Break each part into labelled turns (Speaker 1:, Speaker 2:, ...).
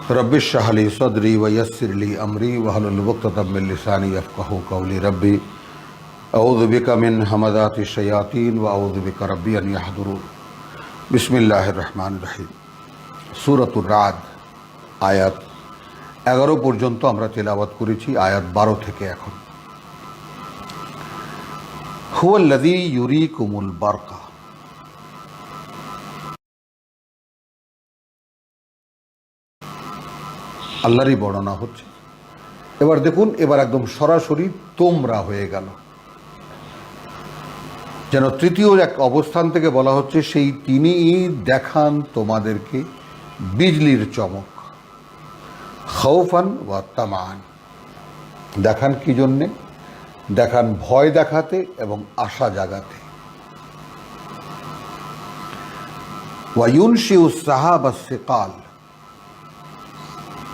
Speaker 1: Rabbi इश्रह ली सदरी व यस्सिर ली अमरी वहलुल उक़दतम मिन लिसानी यफ़क़हू क़ौली रब्बी अऊज़ु बिका मिन हमज़ाति शयातीन व अऊज़ु बिका रब्बी अन यहदुरून। बिस्मिल्लाहिर रहमानिर रहीम। सूरতুর রাদ आयात 11 পর্যন্ত আমরা তেলাওয়াত করেছি। আয়াত 12 থেকে এখন হুয়াল্লাযী ইউরিকুমুল বারকা, আল্লাহরই বর্ণনা হচ্ছে। এবার দেখুন, এবার একদম সরাসরি তোমরা হয়ে গেল, যেন তৃতীয় এক অবস্থান থেকে বলা হচ্ছে সেই তিনি দেখান তোমাদেরকে বিজলির চমক, খাউফান ওয়া তামান। দেখান কি জন্যে? দেখান ভয় দেখাতে এবং আশা জাগাতে। ওয়া ইউনশিউস সাহাবাস সিকাল,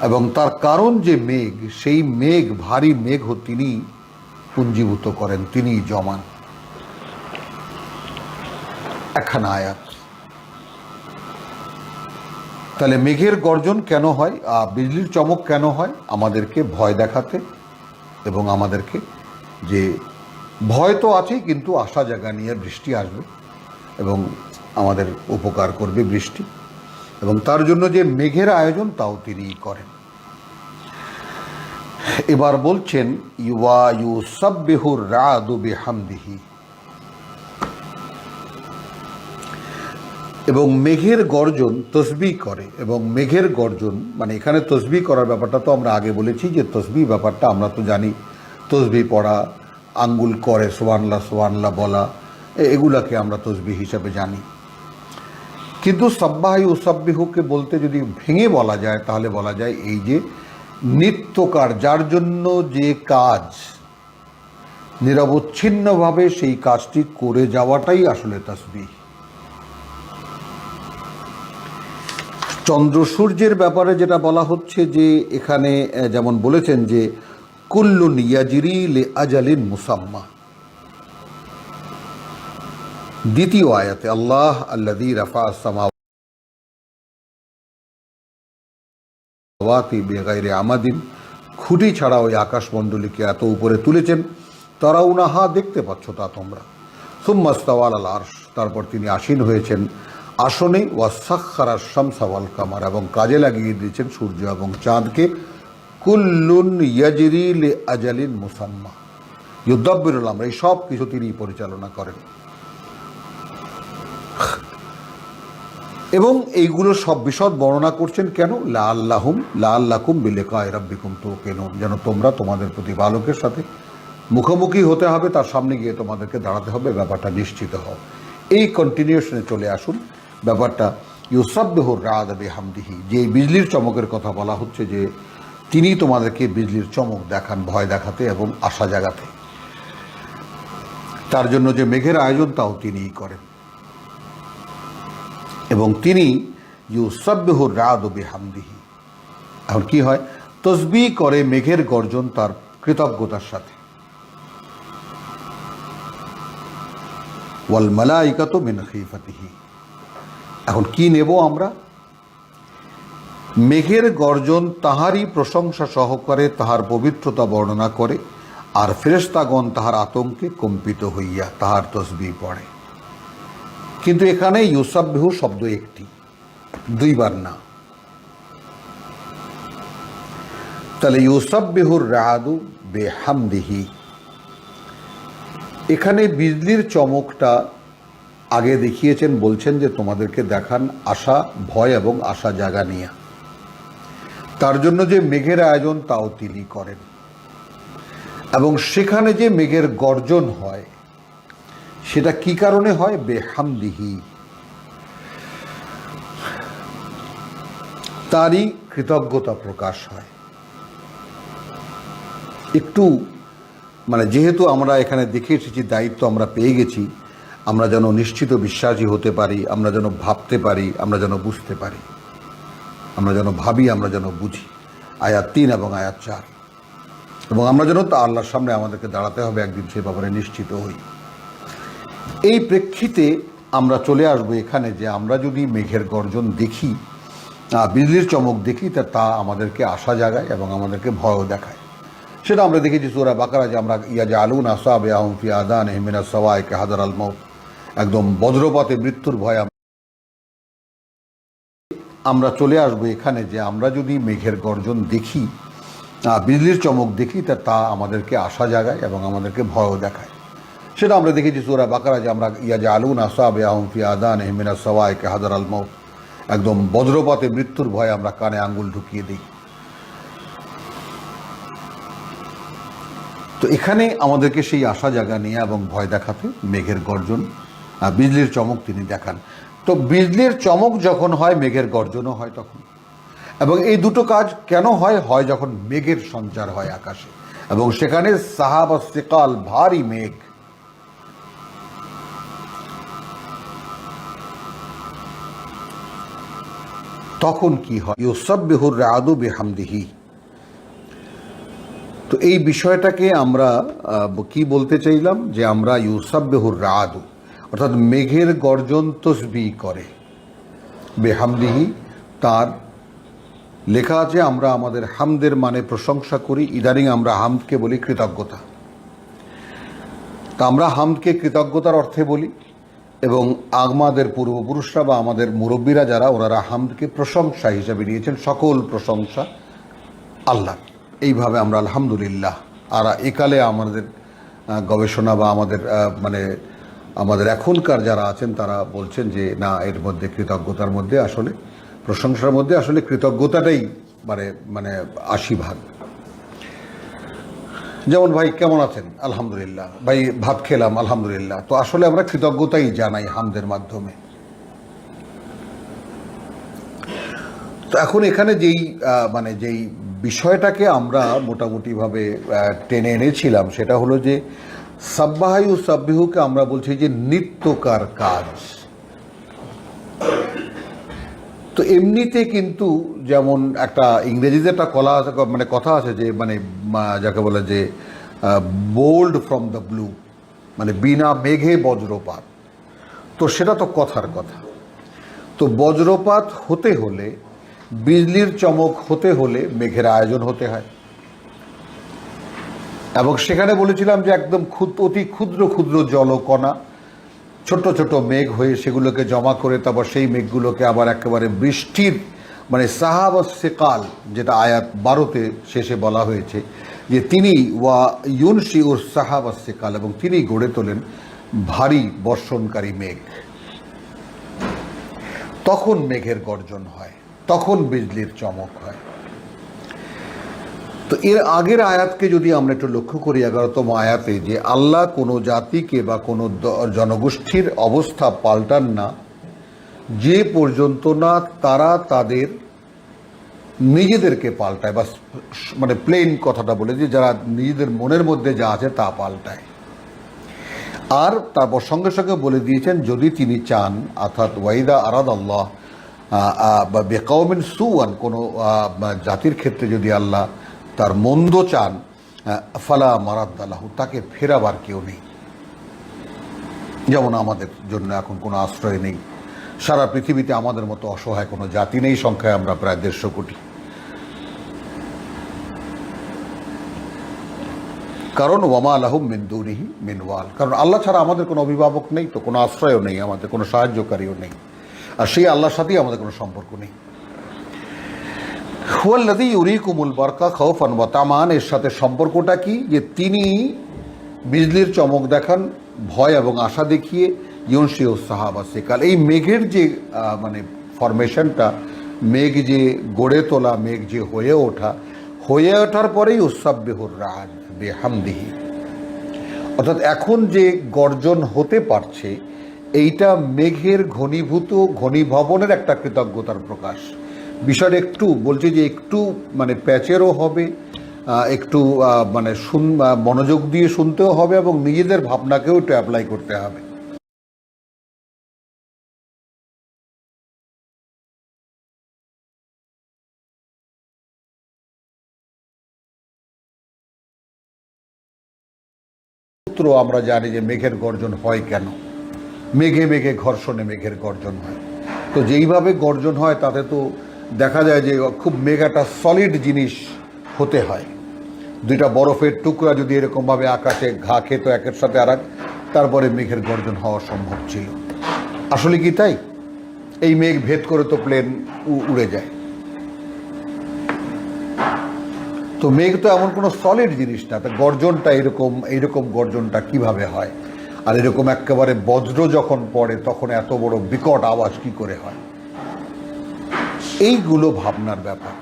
Speaker 1: এবং তার কারণ যে মেঘ, সেই মেঘ ভারী মেঘ তিনি পুঞ্জীভূত করেন, তিনি জমান। একখানা আয়াত। তাহলে মেঘের গর্জন কেন হয়, বিজলির চমক কেন হয়? আমাদেরকে ভয় দেখাতে এবং আমাদেরকে যে ভয় তো আছেই, কিন্তু আশা জাগা নিয়ে বৃষ্টি আসবে এবং আমাদের উপকার করবে বৃষ্টি, এবং তার জন্য যে মেঘের আয়োজন তাও তিনিই করেন। এবার বলছেন ওয়া ইউসাব্বিহুর রাদু বিহামদিহি, এবং মেঘের গর্জন তসবিহ করে। এবং মেঘের গর্জন মানে এখানে তসবিহ করার ব্যাপারটা তো আমরা আগে বলেছি যে তসবিহ ব্যাপারটা আমরা তো জানি, তসবিহ পড়া, আঙ্গুল করে সুবহানাল্লাহ সুবহানাল্লাহ বলা, এগুলাকে আমরা তসবিহ হিসাবে জানি। কিন্তু সাব্বাহ ইউসাব্বিহুকে বলতে যদি ভেঙে বলা যায় তাহলে বলা যায় এই যে নিত্যকার, যার জন্য যে কাজ নিরবচ্ছিন্নভাবে সেই কাজটি করে যাওয়াটাই আসলে তাসবিহ। চন্দ্র সূর্যের ব্যাপারে যেটা বলা হচ্ছে যে এখানে যেমন বলেছেন যে কুল্লুন ইয়াজরি লি আজালিন মুসাম্মা। দ্বিতীয় আয়াতে আল্লাহ আল্লাযী রাফা আস-সামাওয়াতি বিগাইরি আমাদিন, খুঁটি ছাড়া ওই আকাশমণ্ডলীকে এত উপরে তুলেছেন, তারাউনাহা, দেখতে পাচ্ছ তা তোমরা। সুম্মা ইস্তাওয়া আলাল আরশ, তারপর তিনি আসীন হয়েছেন আসনে। ওয়াসাখখারা শামসা ওয়াল কামার, এবং কাজে লাগিয়ে দিয়েছেন সূর্য এবং চাঁদকে। কুল্লুন ইয়াজরি লি আজালিন মুসাম্মা ইউদাব্বিরুল আমর, এই সব কিছু তিনি পরিচালনা করেন। এবং এইগুলো সব বিশদ বর্ণনা করছেন কেন? লাআল্লাকুম বিলিকাই রাব্বিকুম তুকিনুন, যেন তোমরা তোমাদের প্রতিপালকের সাথে মুখোমুখি হতে হবে, তার সামনে গিয়ে তোমাদেরকে দাঁড়াতে হবে, ব্যাপারটা নিশ্চিত হও। এই কন্টিনিউশনে চলে আসুন ব্যাপারটা ইউসাব্বিহুর রাদ বিহামদিহি, যে বিজলির চমকের কথা বলা হচ্ছে যে তিনি তোমাদেরকে বিজলির চমক দেখান ভয় দেখাতে এবং আশা জাগাতে। তার জন্য যে মেঘের আয়োজন তাও তিনিই করেন, এবং তিনি ইউসাব্বিহুর রাদ বিহামদিহি। এখন কি হয়? তসবিহ করে মেঘের গর্জন তার কৃতজ্ঞতার সাথে। ওয়াল মালাইকাতু মিন খিফাতিহি। এখন কি নেব আমরা? মেঘের গর্জন তাহারই প্রশংসা সহকারে তাহার পবিত্রতা বর্ণনা করে, আর ফেরেশতাগণ তাহার আতঙ্কে কম্পিত হইয়া তাহার তসবিহ পড়ে। কিন্তু এখানে ইউসাব্বিহু শব্দ একটি, দুইবার না। তাহলে ইউসাব্বিহুর রাদু বিহামদিহি, এখানে বিজলির চমকটা আগে দেখিয়েছেন, বলছেন যে তোমাদেরকে দেখান আশা, ভয় এবং আশা জাগা নিয়ে। তার জন্য যে মেঘের আয়োজন তাও তিনি করেন, এবং সেখানে যে মেঘের গর্জন হয় সেটা কি কারণে হয়? বেহামদিহি, তারই কৃতজ্ঞতা প্রকাশ হয়। একটু মানে যেহেতু আমরা এখানে দেখে এসেছি, দায়িত্ব আমরা পেয়ে গেছি, আমরা যেন নিশ্চিত বিশ্বাসী হতে পারি, আমরা যেন ভাবতে পারি, আমরা যেন বুঝতে পারি, আমরা যেন ভাবি, আমরা যেন বুঝি। আয়াত 3 এবং আয়াত 4, এবং আমরা যেন তা আল্লাহর সামনে আমাদেরকে দাঁড়াতে হবে একদিন, সে ব্যাপারে নিশ্চিত হই। এই প্রেক্ষিতে আমরা চলে আসবো এখানে যে আমরা যদি মেঘের গর্জন দেখি বিজলির চমক দেখি তা আমাদেরকে আশা জাগায় এবং আমাদেরকে ভয়ও দেখায়। সেটা আমরা দেখেছি সূরা বাকারা, যে আমরা ইয়াজআলুনা আসাবিআহুম ফি আযানিহিম মিনাস সাওয়াইকি হাযারাল মাউত, একদম বজ্রপাতে মৃত্যুর ভয় আমরা চলে আসবো এখানে, যে আমরা যদি মেঘের গর্জন দেখি, বিজলির চমক দেখি তা আমাদেরকে আশা জাগায় এবং আমাদেরকে ভয়ও দেখায়। সেটা আমরা দেখেছি সূরা বাকারা, যে আমরা ইয়াজআলুনা আসাবিআহুম ফি আযানিহিম মিনাস সাওয়াইকি হাযারাল মাউত, একদম বজ্রপাতে মৃত্যুর ভয় আমরা কানে আঙ্গুল ঢুকিয়ে দিই। তো এখানে আমাদেরকে সেই আশা জাগা নিয়ে এবং ভয় দেখাতে মেঘের গর্জন, বিজলির চমক তিনি দেখান। তো বিজলির চমক যখন হয়, মেঘের গর্জনও হয় তখন। এবং এই দুটো কাজ কেন হয়? হয় যখন মেঘের সঞ্চার হয় আকাশে, এবং সেখানে সাহাবা সিকাল, ভারী মেঘ। তখন কি হয়? ইউসাব্বিহুর রাদু বিহামদিহি। তো এই বিষয়টাকে আমরা কি বলতে চাইলাম, যে আমরা ইউসাব্বিহুর রাদু, অর্থাৎ মেঘের গর্জন তসবিহ করে, বেহামদিহি, তার লেখা আছে আমরা আমাদের হামদের মানে প্রশংসা করি। ইদানিং আমরা হামদকে বলি কৃতজ্ঞতা। তা আমরা হামদকে কৃতজ্ঞতার অর্থে বলি, এবং আমাদের পূর্বপুরুষরা বা আমাদের মুরব্বীরা যারা, ওনারা হামদকে প্রশংসা হিসাবে নিয়েছেন। সকল প্রশংসা আল্লাহ, এইভাবে আমরা আলহামদুলিল্লাহ। আর একালে আমাদের গবেষণা বা আমাদের এখনকার যারা আছেন তারা বলছেন যে না, এর মধ্যে কৃতজ্ঞতার মধ্যে আসলে, প্রশংসার মধ্যে আসলে কৃতজ্ঞতাটাই 80 ভাগ। যেমন ভাই কেমন আছেন? আলহামদুলিল্লাহ। ভাই ভাত খেলাম, আলহামদুলিল্লাহ। তো আসলে আমরা কৃতজ্ঞতাই জানাই হামদের মাধ্যমে। তো এখন এখানে যেই বিষয়টাকে আমরা মোটামুটিভাবে টেনে এনেছিলাম, সেটা হলো যে সাব্বাহায়ু সাব্বিহুকে আমরা বলছি যে নিত্যকার কাজ। তো এমনিতে কিন্তু যেমন একটা ইংরেজিতে একটা কথা আছে যে যাকে বলে যে বোল্ড ফ্রম দ্য ব্লু, বিনা মেঘে বজ্রপাত। তো সেটা তো কথার কথা। তো বজ্রপাত হতে হলে, বিজলির চমক হতে হলে মেঘের আয়োজন হতে হয়। এবং সেখানে বলেছিলাম যে একদম অতি ক্ষুদ্র ক্ষুদ্র জলকণা, ছোট ছোট মেঘ হয়ে সেগুলোকে জমা করে তারপর সেই মেঘগুলোকে আবার একেবারে বৃষ্টির সাহাব সেকাল, যেটা আয়াত 12-তে শেষে বলা হয়েছে, যে তিনি ওয়া ইউনশি উর সাহাব সেকাল, এবং তিনি গড়ে তোলেন ভারী বর্ষণকারী মেঘ। তখন মেঘের গর্জন হয়, তখন বিজলির চমক হয়। তো এর আগের আয়াতকে যদি আমরা একটু লক্ষ্য করি, 11তম আয়াতে, যে আল্লাহ কোনো জাতিকে বা কোনো জনগোষ্ঠীর অবস্থা পাল্টান না যে পর্যন্ত না তারা তাদের নিজেদেরকে পাল্টায়, বা প্লেন কথাটা বলে যে যারা নিজেদের মনের মধ্যে যা আছে তা পাল্টায়। আর তারপর সঙ্গে সঙ্গে বলে দিয়েছেন, যদি তিনি চান, অর্থাৎ ওয়াইদা আরাদ আল্লাহ বা বেকাউমিন সুয়ান, কোনো জাতির ক্ষেত্রে যদি আল্লাহ তার মন্দ চান, ফালা মারাদ্দালাহু, তাকে ফেরাবার কেউ নেই। যেমন আমাদের জন্য এখন কোনো আশ্রয় নেই। সারা পৃথিবীতে আমাদের মতো অসহায় কোনো জাতি নেই, সংখ্যায় আমরা প্রায় 150 কোটি। কারণ ওয়ামা লাহুম মিন দুনিহি মিন ওয়াল, কারণ আল্লাহ ছাড়া আমাদের কোনো অভিভাবক নেই, তো কোনো আশ্রয়ও নেই, আমাদের কোনো সাহায্যকারীও নেই, আর সেই আল্লাহর সাথেই আমাদের কোনো সম্পর্ক নেই। হুয়াল্লাযী ইউরীকুমুল বারকা খাউফান ওয়া তামান, এর সাথে সম্পর্কটা কি? যে তিনি বিজলির চমক দেখান ভয় এবং আশা দেখিয়ে। ইউনশিউ সাহাবা সেকাল, এই মেঘের যে ফরমেশনটা, মেঘ যে গড়ে তোলা, মেঘ যে হয়ে ওঠার পরেই উসাব্বিহুর রাদ বিহামদিহি, অর্থাৎ এখন যে গর্জন হতে পারছে, এইটা মেঘের ঘনীভবনের একটা কৃতজ্ঞতার প্রকাশ। বিষয়টা একটু বলছে যে একটু প্যাচেরও হবে, একটু মনোযোগ দিয়ে শুনতেও হবে, এবং নিজেদের ভাবনাকেও একটু অ্যাপ্লাই করতে হবে। আমরা জানি যে মেঘের গর্জন হয় কেন, মেঘে মেঘে ঘর্ষণে মেঘের গর্জন হয়। তো যেইভাবে গর্জন হয় তাতে তো দেখা যায় যে খুব মেঘ একটা সলিড জিনিস হতে হয়। দুইটা বরফের টুকরা যদি এরকমভাবে আকাশে ঘা খেত একের সাথে আর এক, তারপরে মেঘের গর্জন হওয়া সম্ভব ছিল। আসলে কি তাই? এই মেঘ ভেদ করে তো প্লেন উড়ে যায়। তো মেঘ তো এমন কোনো সলিড জিনিস না, তা গর্জনটা এইরকম গর্জনটা কিভাবে হয়? আর এরকম একেবারে বজ্র যখন পড়ে তখন এত বড় বিকট আওয়াজ কি করে হয়? এইগুলো ভাবনার ব্যাপার।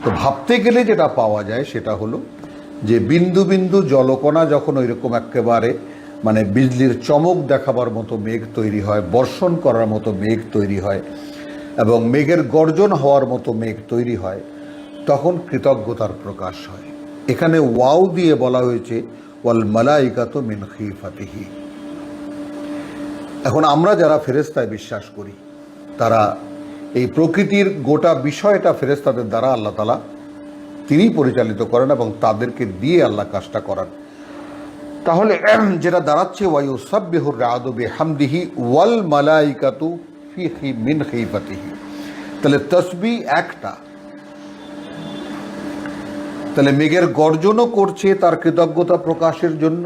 Speaker 1: তো ভাবতে গেলে যেটা পাওয়া যায় সেটা হলো যে বিন্দু বিন্দু জলকণা যখন ওইরকম একেবারে মানে বিজলির চমক দেখাবার মতো মেঘ তৈরি হয়, বর্ষণ করার মতো মেঘ তৈরি হয় এবং মেঘের গর্জন হওয়ার মতো মেঘ তৈরি হয়, তখন কৃতজ্ঞতার প্রকাশ হয়। এখানে ওয়াও দিয়ে বলা হয়েছে ওয়াল মালাইকাতু মিন খিফাতিহি। এখন আমরা যারা ফেরেশতায় বিশ্বাস করি তারা এই প্রকৃতির গোটা বিষয়টা ফেরেশতাদের দ্বারা আল্লাহ তাআলা তিনিই পরিচালিত করেন এবং তাদেরকে দিয়ে আল্লাহ কাজটা করান। তাহলে যেটা দাঁড়াচ্ছে ওয়ায়ুসাব্বিহুর রাদু বিহামদিহি ওয়াল মালাইকাতু ফি মিন খিফাতিহি, তাহলে তসবিহ একটা। তাহলে মেঘের গর্জনও করছে তার কৃতজ্ঞতা প্রকাশের জন্য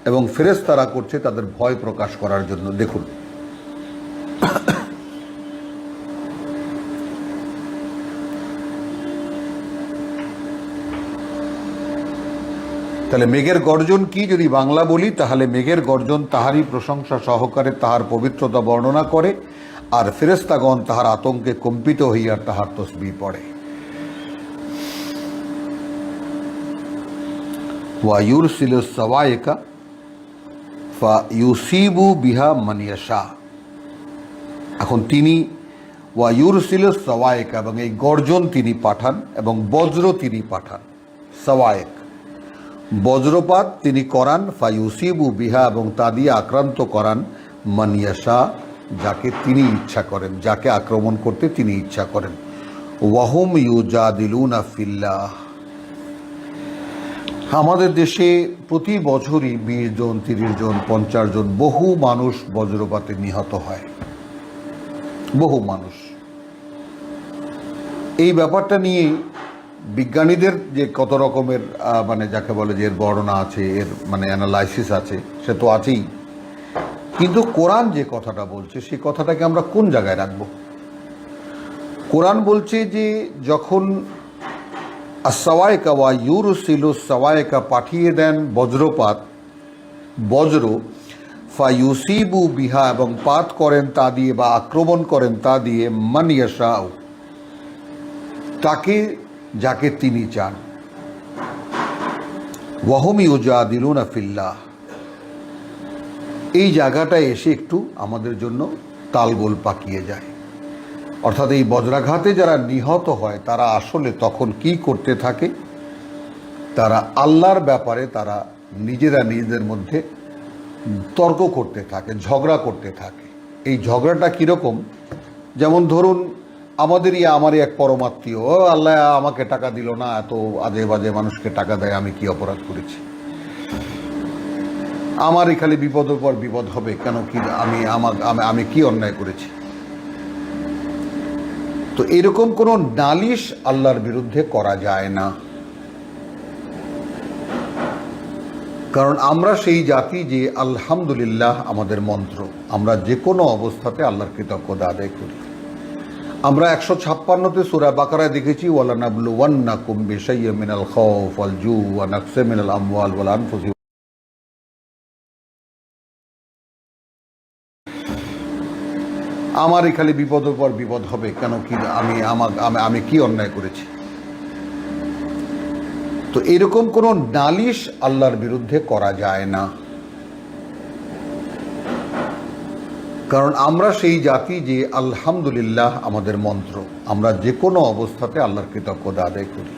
Speaker 1: এবং ফেরেশতারা করছে তাদের ভয় প্রকাশ করার জন্য। দেখুন, তাহলে মেঘের গর্জন কি যদি বাংলা বলি, তাহলে মেঘের গর্জন তাহারই প্রশংসা সহকারে তাহার পবিত্রতা বর্ণনা করে, আর ফেরেশতাগণ তাহার আতঙ্কে কম্পিত হইয়া তাহার তসবিহ পড়ে। ওয়া ইউরসিলু সাওয়াইকা ফা ইউসিবু বিহা মান ইয়াশা। এখন তিনি ওয়া ইউরসিলু সাওয়াইকা, এবং এই গর্জন তিনি পাঠান এবং বজ্র তিনি পাঠান। সাওয়াইক বজ্রপাত তিনি করান, ফায়ুসিবু বিহা, এবং তা দিয়ে আক্রান্ত করান মান ইয়াশা, যাকে তিনি ইচ্ছা করেন, যাকে আক্রমণ করতে তিনি ইচ্ছা করেন। ওয়াহুম ইউজাদিলুনা ফিল্লাহ। আমাদের দেশে প্রতি বছরই 20 জন, 30 জন, 50 জন বহু মানুষ বজ্রপাতে নিহত হয়, বহু মানুষ। এই ব্যাপারটা নিয়ে বিজ্ঞানীদের যে কত রকমের মানে যাকে বলে যে এর বর্ণনা আছে, এর মানে অ্যানালাইসিস আছে, সে তো আছেই, কিন্তু কোরআন যে কথাটা বলছে সেই কথাটাকে আমরা কোন জায়গায় রাখব? কোরআন বলছে যে যখন আসসাওয়াইকা ওয়া ইউরসিলু সাওয়াইকা পাঠিয়ে দেন বজ্রপাত, বজ্র, ফায়ুসিবু বিহা, এবং পাত করেন তা দিয়ে বা আক্রমণ করেন তা দিয়ে মান ইয়াশাউ, তাকে যাকে তিনি চান। ওয়াহুম ইউজাদিলুনা ফিল্লাহ। এই জায়গাটায় এসে একটু আমাদের জন্য তালগোল পাকিয়ে যায়। অর্থাৎ এই বজ্রাঘাতে যারা নিহত হয় তারা আসলে তখন কি করতে থাকে? তারা আল্লাহর ব্যাপারে তারা নিজেরা নিজেদের মধ্যে তর্ক করতে থাকে, ঝগড়া করতে থাকে। এই ঝগড়াটা কীরকম? যেমন ধরুন আমারই এক পরমাত্মীয়, আল্লাহ আমাকে টাকা দিল না, এত আজে বাজে মানুষকে টাকা দেয়, আমি কি অপরাধ করেছি? আমারই খালি বিপদের পর বিপদ হবে কেন? কি আমি কি অন্যায় করেছি? তো এরকম কোনো নালিশ আল্লাহর বিরুদ্ধে করা যায় না, কারণ আমরা সেই জাতি যে আলহামদুলিল্লাহ আমাদের মন্ত্র। আমরা যে কোনো অবস্থাতে আল্লাহর কৃতজ্ঞতা আদায় করি। আমরা 156তে সূরা বাকারায় দেখেছি ওয়ালানাবলুওয়ান্নাকুম বিশাইয়্যিন মিনাল খাউফ ওয়াল জু ওয়া নাকসিম মিনাল আমওয়াল ওয়াল আনফুসি। আমারই খালি বিপদের পর বিপদ হবে কেন? কি আমি কি অন্যায় করেছি? তো এরকম কোনো নালিশ আল্লাহর বিরুদ্ধে করা যায় না, কারণ আমরা সেই জাতি যে আলহামদুলিল্লাহ আমাদের মন্ত্র। আমরা যে কোনো অবস্থাতে আল্লাহর কৃতজ্ঞতা আদায় করি।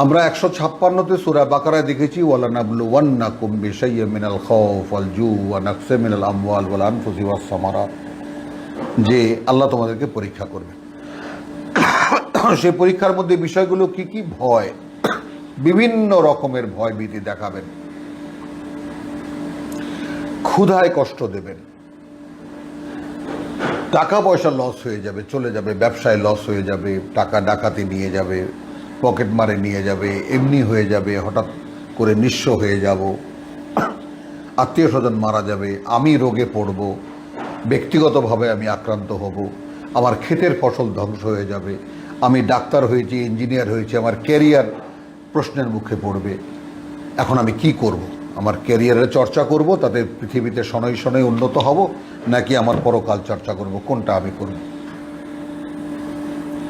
Speaker 1: আমরা 156তে সূরা বাকারায় দেখেছি ওয়ালানাবলুওয়ান্নাকুম বিশাইয়্যিন মিনাল খাউফ ওয়াল জু ওয়া নাকসিম মিনাল আমওয়াল ওয়াল আনফুসি ওয়াস সামারাত, যে আল্লাহ তোমাদেরকে পরীক্ষা করবেন। সেই পরীক্ষার মধ্যে বিষয়গুলো কি কি? ভয়, বিভিন্ন রকমের ভয় ভীতি দেখাবেন, ক্ষুধায় কষ্ট দেবেন, টাকা পয়সা লস হয়ে যাবে, চলে যাবে, ব্যবসায় লস হয়ে যাবে, টাকা ডাকাতি নিয়ে যাবে, পকেট মারে নিয়ে যাবে, এমনি হয়ে যাবে, হঠাৎ করে নিঃস্ব হয়ে যাব, আত্মীয় স্বজন মারা যাবে, আমি রোগে পড়ব, ব্যক্তিগতভাবে আমি আক্রান্ত হব, আমার ক্ষেতের ফসল ধ্বংস হয়ে যাবে, আমি ডাক্তার হয়েছি, ইঞ্জিনিয়ার হয়েছি, আমার ক্যারিয়ার প্রশ্নের মুখে পড়বে। এখন আমি কি করব? আমার ক্যারিয়ারের চর্চা করব, তাতে পৃথিবীতে শনৈ শনৈ উন্নত হব, নাকি আমার পরকাল চর্চা করব? কোনটা আমি করব?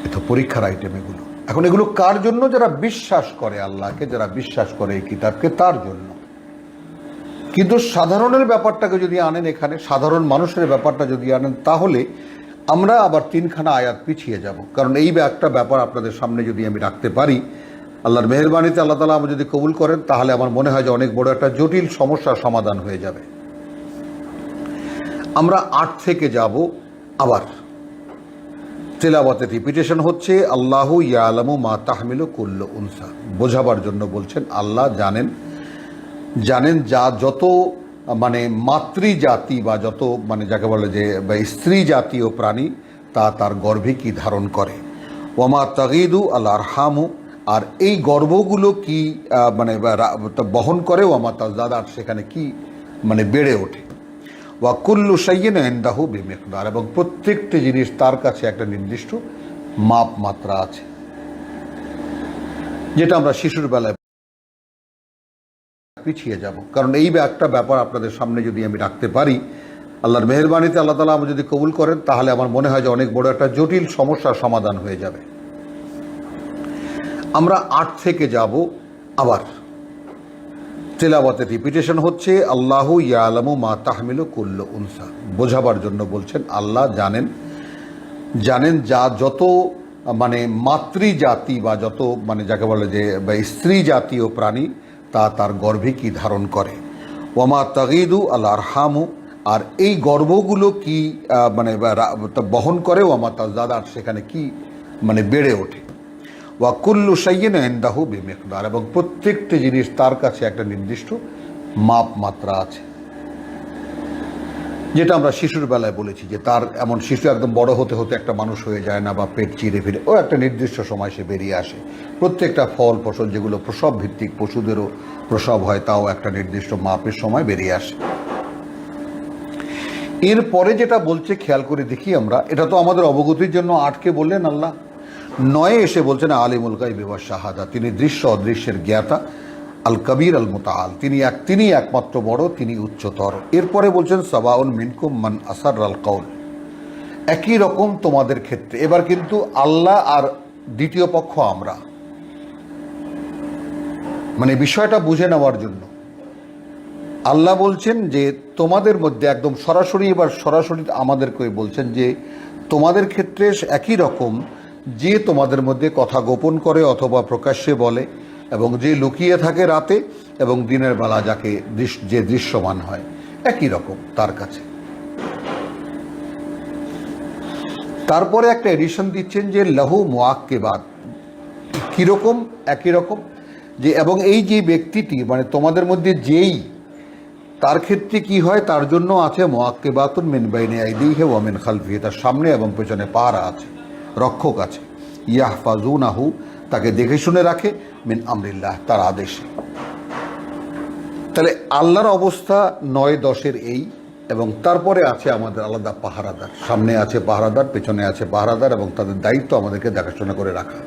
Speaker 1: এ তো পরীক্ষার আইটেম এগুলো। এখন এগুলো কার জন্য? যারা বিশ্বাস করে আল্লাহকে, যারা বিশ্বাস করে এই কিতাবকে, তার জন্য। কিন্তু সাধারণের ব্যাপারটাকে যদি আনেন, এখানে সাধারণ মানুষের ব্যাপারটা যদি আনেন, তাহলে আমরা আবার তিনখানা আয়াত পিছিয়ে যাব। কারণ এই একটা ব্যাপার আপনাদের সামনে যদি আমি রাখতে পারি, আল্লাহর মেহেরবানিতে আল্লাহ তাআলা আমাকে যদি কবুল করেন, তাহলে আমার মনে হয় যে অনেক বড় একটা জটিল সমস্যার সমাধান হয়ে যাবে। আমরা 8 থেকে যাব আবার। তেলাওয়াতে রিপিটেশন হচ্ছে আল্লাহু ইয়ালামু মা তাহমিলু কুল্লু উনসা। বোঝাবার জন্য বলছেন আল্লাহ জানেন যা যত মানে মাতৃজাতি বা যত মানে যাকে বলে যে স্ত্রী জাতীয় প্রাণী তা তার গর্ভে কি ধারণ করে। ওয়ামা তাগিদু আল আরহামু, আর এই গর্ভগুলো কি মানে বহন করে। ওয়ামা তাজদাদ, সেখানে কি মানে বেড়ে ওঠে। ওয়া কুল্লু শাইইন ইনদাহু বিমিকদার, এবং প্রত্যেকটি জিনিস তার কাছে একটা নির্দিষ্ট মাপ মাত্রা আছে, যেটা আমরা শিশুর বেলায় পিছিয়ে যাব। কারণ এই একটা ব্যাপার আপনাদের সামনে যদি আমি রাখতে পারি, আল্লাহর মেহেরবানিতে আল্লাহ তাআলা আমাকে যদি কবুল করেন, তাহলে আমার মনে হয় যে অনেক বড় একটা জটিল সমস্যার সমাধান হয়ে যাবে। আমরা 8 থেকে যাব আবার। তেলাওয়াতে রিপিটেশন হচ্ছে আল্লাহু ইয়ালামু মা তাহমিলু কুল্লু উনসা। বোঝাবার জন্য বলছেন আল্লাহ জানেন যা যত মানে মাতৃজাতি বা যত মানে যাকে বলে যে স্ত্রী জাতীয় প্রাণী তা তার গর্ভে কি ধারণ করে। ওয়ামা তাগিদু আল আরহামু, আর এই গর্ভগুলো কি মানে বহন করে। ওয়ামা তাজদাদ, সেখানে কি মানে বেড়ে ওঠে। ওয়া কুল্লু শাইইন ইনদাহু বিমিকদার, এবং প্রত্যেকটি জিনিস তার কাছে একটা নির্দিষ্ট মাপ মাত্রা আছে, যেটা আমরা শিশুর বেলায় বলেছি যে তার এমন শিশু একদম বড় হতে হতে একটা মানুষ হয়ে যায় না, বা পেট চিরে ফিরে, ও একটা নির্দিষ্ট সময় সে বেরিয়ে আসে। প্রত্যেকটা ফল ফসল যেগুলো প্রসব ভিত্তিক, পশুদেরও প্রসব হয়, তাও একটা নির্দিষ্ট মাপের সময় বেরিয়ে আসে। এরপরে যেটা বলছে খেয়াল করে দেখি আমরা, এটা তো আমাদের অবগতির জন্য 8কে বললেন আল্লাহ। 9 এসে বলছেন আলিমুল গায়বি ওয়াশ শাহাদা, তিনি দৃশ্য অদৃশ্যের জ্ঞাতা। আল কবির আল মুতাআল, তিনি একমাত্র বড়, তিনি উচ্চতর। এরপরে বলছেন সাওয়াউন মিনকুম মান আসার আল কওল, একই রকম তোমাদের ক্ষেত্রে। এবার কিন্তু আল্লাহ আর দ্বিতীয় পক্ষ আমরা, মানে বিষয়টা বুঝে নেওয়ার জন্য আল্লাহ বলছেন যে তোমাদের মধ্যে একদম সরাসরি, এবার সরাসরি আমাদেরকে বলছেন যে তোমাদের ক্ষেত্রে একই রকম, যে তোমাদের মধ্যে কথা গোপন করে অথবা প্রকাশ্যে বলে, এবং যে লুকিয়ে থাকে রাতে এবং দিনের বেলা যাকে যে দৃশ্যমান হয়, একই রকম তার কাছে। তারপরে একটা এডিশন দিচ্ছেন যে লাহু মুআক্কিবাত, কীরকম? একই রকম, যে এবং এই যে ব্যক্তিটি মানে তোমাদের মধ্যে যেই, তার ক্ষেত্রে কি হয়, তার জন্য আছে মুআক্কিবাতুন মিন বাইনি আইদিহি ওয়া মিন খালফিহি, তার সামনে এবং পেছনে পাহারা আছে, রক্ষক আছে। ইয়াহফাজুনাহু, তাকে দেখে শুনে রাখে, মিন আমরিল্লাহ, তার আদেশে। তাহলে আল্লাহর অবস্থা 9-10 এই, এবং তারপরে আছে আমাদের আলাদা পাহারাদার, সামনে আছে পাহারাদার, পেছনে আছে পাহারাদার, এবং তাদের দায়িত্ব আমাদেরকে দেখাশোনা করে রাখা।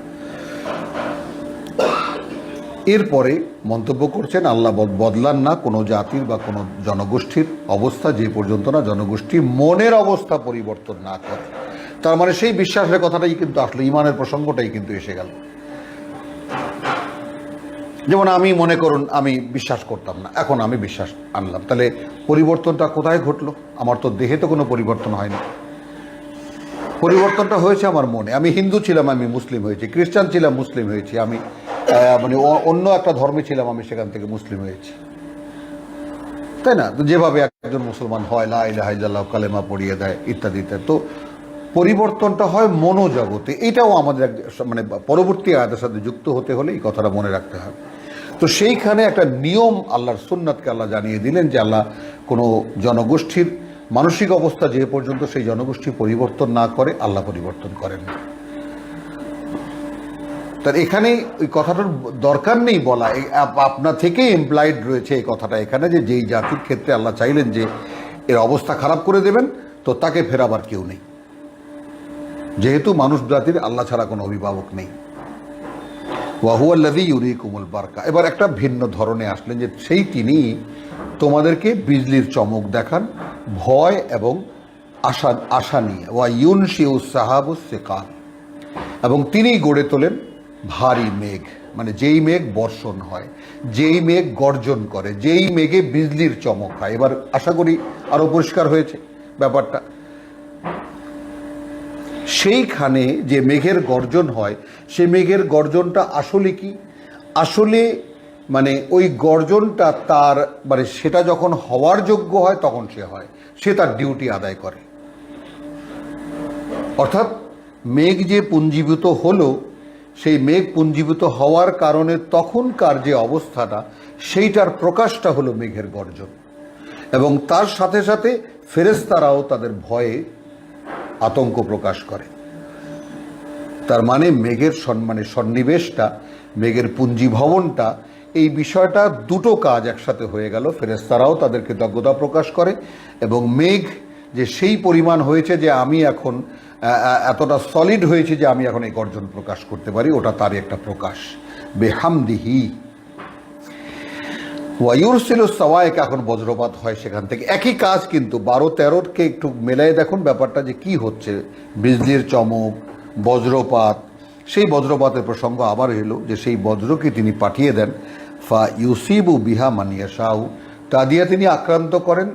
Speaker 1: এরপরে মন্তব্য করছেন আল্লাহ বদলান না কোনো জাতির বা কোনো জনগোষ্ঠীর অবস্থা, যে পর্যন্ত না জনগোষ্ঠী মনের অবস্থা পরিবর্তন না করে। তার মানে সেই বিশ্বাসের কথাটাই কিন্তু আসলে ইমানের প্রসঙ্গটাই কিন্তু এসে গেল। যেমন আমি মনে করুন আমি বিশ্বাস করতাম না, এখন আমি বিশ্বাস আনলাম, তাহলে পরিবর্তনটা কোথায় ঘটলো? আমার তো দেহে তো কোনো পরিবর্তন হয়নি, পরিবর্তনটা হয়েছে আমার মনে। আমি হিন্দু ছিলাম, আমি মুসলিম হয়েছি, খ্রিস্টান ছিলাম, মুসলিম হয়েছি, আমি মানে অন্য একটা ধর্মে ছিলাম, আমি সেখান থেকে মুসলিম হয়েছি, তাই না? তো যেভাবে একজন মুসলমান হয়, লা ইলাহা ইল্লাল্লাহ কালেমা পড়িয়ে দেয় ইত্যাদি ইত্যাদি, তো পরিবর্তনটা হয় মনোজগতে। এটাও আমাদের মানে পরবর্তী আয়াতের সাথে যুক্ত হতে হলে এই কথাটা মনে রাখতে হবে। তো সেইখানে একটা নিয়ম আল্লাহর সুন্নাতকে আল্লাহ জানিয়ে দিলেন যে আল্লাহ কোনো জনগোষ্ঠীর মানসিক অবস্থা যে পর্যন্ত সেই জনগোষ্ঠী পরিবর্তন না করে আল্লাহ পরিবর্তন করেন না। তার এখানে ওই কথাটার দরকার নেই বলা, আপনা থেকেই এমপ্লয়েড রয়েছে এই কথাটা এখানে, যে যেই জাতির ক্ষেত্রে আল্লাহ চাইলেন যে এর অবস্থা খারাপ করে দেবেন, তো তাকে ফেরাবার কেউ নেই, যেহেতু মানুষ জাতির আল্লাহ ছাড়া কোনো অভিভাবক নেই। ওয়াহুয়াল্লাযী ইউরীকুমুল বারকা। এবার একটা ভিন্ন ধরনে আসলেন, যে সেই তিনি তোমাদেরকে বিজলির চমক দেখান ভয় এবং আশা নিয়ে। ওয়া ইউনশিউস সাহাবুস সিকাল, এবং তিনি গড়ে তোলেন ভারী মেঘ, মানে যেই মেঘ বর্ষণ হয়, যেই মেঘ গর্জন করে, যেই মেঘে বিজলির চমক হয়। এবার আশা করি আরো পরিষ্কার হয়েছে ব্যাপারটা। সেইখানে যে মেঘের গর্জন হয়, সে মেঘের গর্জনটা আসলে কি? আসলে মানে ওই গর্জনটা তার মানে সেটা যখন হওয়ার যোগ্য হয় তখন সে হয়, সে তার ডিউটি আদায় করে। অর্থাৎ মেঘ যে পুঞ্জীভূত হলো, সেই মেঘ পুঞ্জীভূত হওয়ার কারণে তখনকার যে অবস্থাটা, সেইটার প্রকাশটা হলো মেঘের গর্জন। এবং তার সাথে সাথে ফেরেশতারাও তাদের ভয়ে আতঙ্ক প্রকাশ করে। তার মানে মেঘের সন্নিবেশটা, মেঘের পুঞ্জীভবনটা, এই বিষয়টা দুটো কাজ একসাথে হয়ে গেল। ফেরেশতারাও তাদের কৃতজ্ঞতা প্রকাশ করে, এবং মেঘ যে সেই পরিমাণ হয়েছে যে আমি এখন এতটা সলিড হয়েছে যে আমি এখন এই গর্জন প্রকাশ করতে পারি, ওটা তারই একটা প্রকাশ। বেহামদিহি ওয়ায়ুরসিলুস সাওয়াইক, এখন বজ্রপাত হয় সেখান থেকে। একই কাজ কিন্তু 12-13কে একটু মেলায় দেখুন ব্যাপারটা যে কি হচ্ছে। বিজলির চমক, বজ্রপাত, সেই বজ্রপাতের প্রসঙ্গ আবার এলো, যে সেই বজ্রকে তিনি পাঠিয়ে দেন। ফা ইউসিবু বিহা মান ইয়াশাউ, তা দিয়ে তিনি আক্রান্ত করেন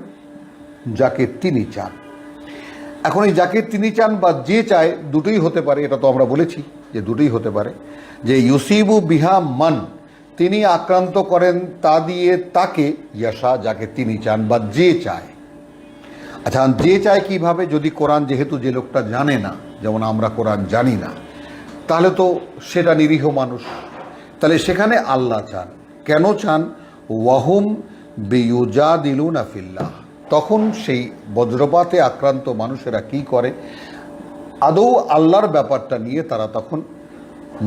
Speaker 1: যাকে তিনি চান। এখন এই যাকে তিনি চান বা যে চায়, দুটোই হতে পারে, এটা তো আমরা বলেছি যে দুটোই হতে পারে। যে ইউসিবু বিহা মান, তিনি আক্রান্ত করেন তা দিয়ে তাকে, ইয়াশা, যাকে তিনি চান বা যে চায়। আচ্ছা, যে চায় কিভাবে? যদি কোরআন, যেহেতু যে লোকটা জানে না, যেমন আমরা কোরআন জানি না, তাহলে তো সেটা নিরীহ মানুষ। তাহলে সেখানে আল্লাহ চান। কেন চান? ওয়াহুম বিয়ুজাদিলুনা ফিল্লাহ, তখন সেই বজ্রপাতে আক্রান্ত মানুষেরা কি করে? আদৌ আল্লাহর ব্যাপারটা নিয়ে তারা তখন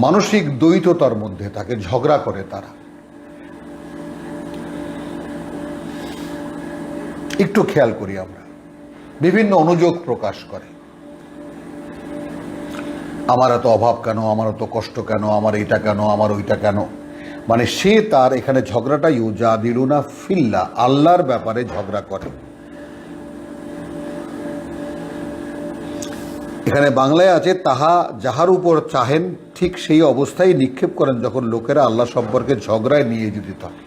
Speaker 1: মানসিক দ্বৈততার মধ্যে থাকে, ঝগড়া করে তারা। একটু খেয়াল করি আমরা, বিভিন্ন অনুযোগ প্রকাশ করে। আমার এত অভাব কেন, আমার এত কষ্ট কেন, আমার এইটা কেন, আমার ওইটা কেন। মানে সে তার এখানে ঝগড়াটা ইউজাদিলুনা ফিল্লাহ, আল্লাহর ব্যাপারে ঝগড়া করে। এখানে বাংলায় আছে, তাহা যাহার উপর চাহেন ঠিক সেই অবস্থায় নিক্ষেপ করেন, যখন লোকেরা আল্লাহ সম্পর্কে ঝগড়ায় নিয়োজিত থাকে।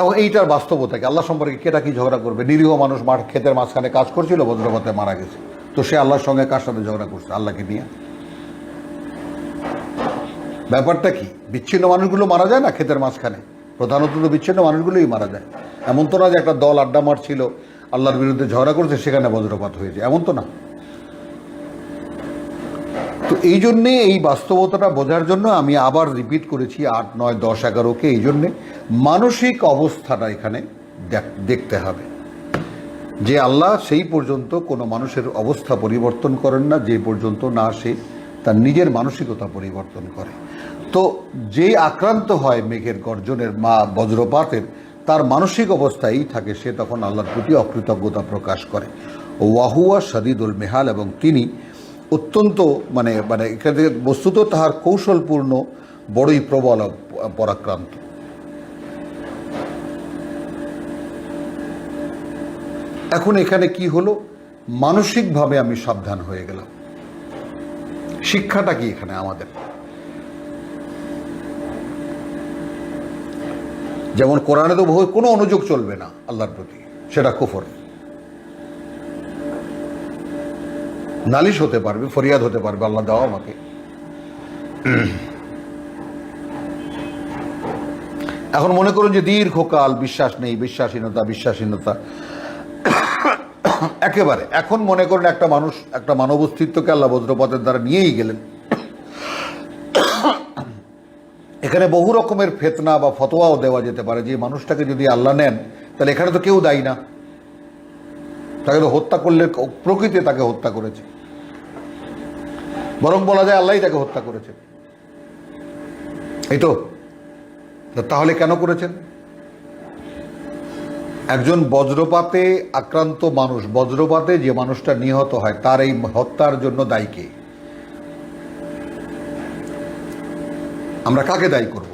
Speaker 1: এবং এইটার বাস্তবতা কি? আল্লাহ সম্পর্কে কেটা কি ঝগড়া করবে? নিরীহ মানুষ ক্ষেতের মাঝখানে কাজ করছিল, বজ্রপাতে মারা গেছে, তো সে আল্লাহর সঙ্গে কার সাথে ঝগড়া করছে? আল্লাহকে নিয়ে। ব্যাপারটা কি? বিচ্ছিন্ন মানুষগুলো মারা যায় না ক্ষেতের মাঝখানে? প্রধানত তো বিচ্ছিন্ন মানুষগুলোই মারা যায়। এমন তো না যে একটা দল আড্ডা মারছিল, আল্লাহর বিরুদ্ধে ঝগড়া করছে, সেখানে বজ্রপাত হয়েছে, এমন তো না। তো এই জন্যে এই বাস্তবতাটা বোঝার জন্য আমি আবার রিপিট করেছি 8, 9, 10, 11কে। এই জন্যে মানসিক অবস্থাটা এখানে দেখতে হবে, যে আল্লাহ সেই পর্যন্ত কোনো মানুষের অবস্থা পরিবর্তন করেন না যে পর্যন্ত না সে তার নিজের মানসিকতা পরিবর্তন করে। তো যে আক্রান্ত হয় মেঘের গর্জনের বজ্রপাতের, তার মানসিক অবস্থায় থাকে, সে তখন আল্লাহর প্রতি অকৃতজ্ঞতা প্রকাশ করে। ওয়াহুয়া শাদীদুল মিহাল, এবং তিনি অত্যন্ত মানে এখানে বস্তুত তাহার কৌশলপূর্ণ, বড়ই প্রবল পরাক্রান্ত। এখন এখানে কি হলো? মানসিকভাবে আমি সাবধান হয়ে গেলাম। শিক্ষাটা কি এখানে আমাদের? যেমন কোরআনে তো কোনো অনুযোগ চলবে না আল্লাহর প্রতি, সেটা কুফর। নালিশ হতে পারবে, ফরিয়াদ হতে পারবে, আল্লাহ দাও আমাকে। এখন মনে করুন যে দীর্ঘকাল বিশ্বাস নেই, বিশ্বাসহীনতা একেবারে। এখন মনে করুন একটা মানুষ, একটা মানব অস্তিত্বকে আল্লাহ বজ্রপাতের দ্বারা নিয়েই গেলেন। এখানে বহু রকমের ফেতনা বা ফতোয়াও দেওয়া যেতে পারে, যে মানুষটাকে যদি আল্লাহ নেন তাহলে এখানে তো কেউ দায়ী না, তাকে তো হত্যা করলে প্রকৃতি তাকে হত্যা করেছে, বরং বলা যায় আল্লাহই তাকে হত্যা করেছে। এই তো, তাহলে কেন করেছেন? একজন বজ্রপাতে আক্রান্ত মানুষ, বজ্রপাতে যে মানুষটা নিহত হয়, তার এই হত্যার জন্য দায়ী কে? আমরা কাকে দায়ী করব?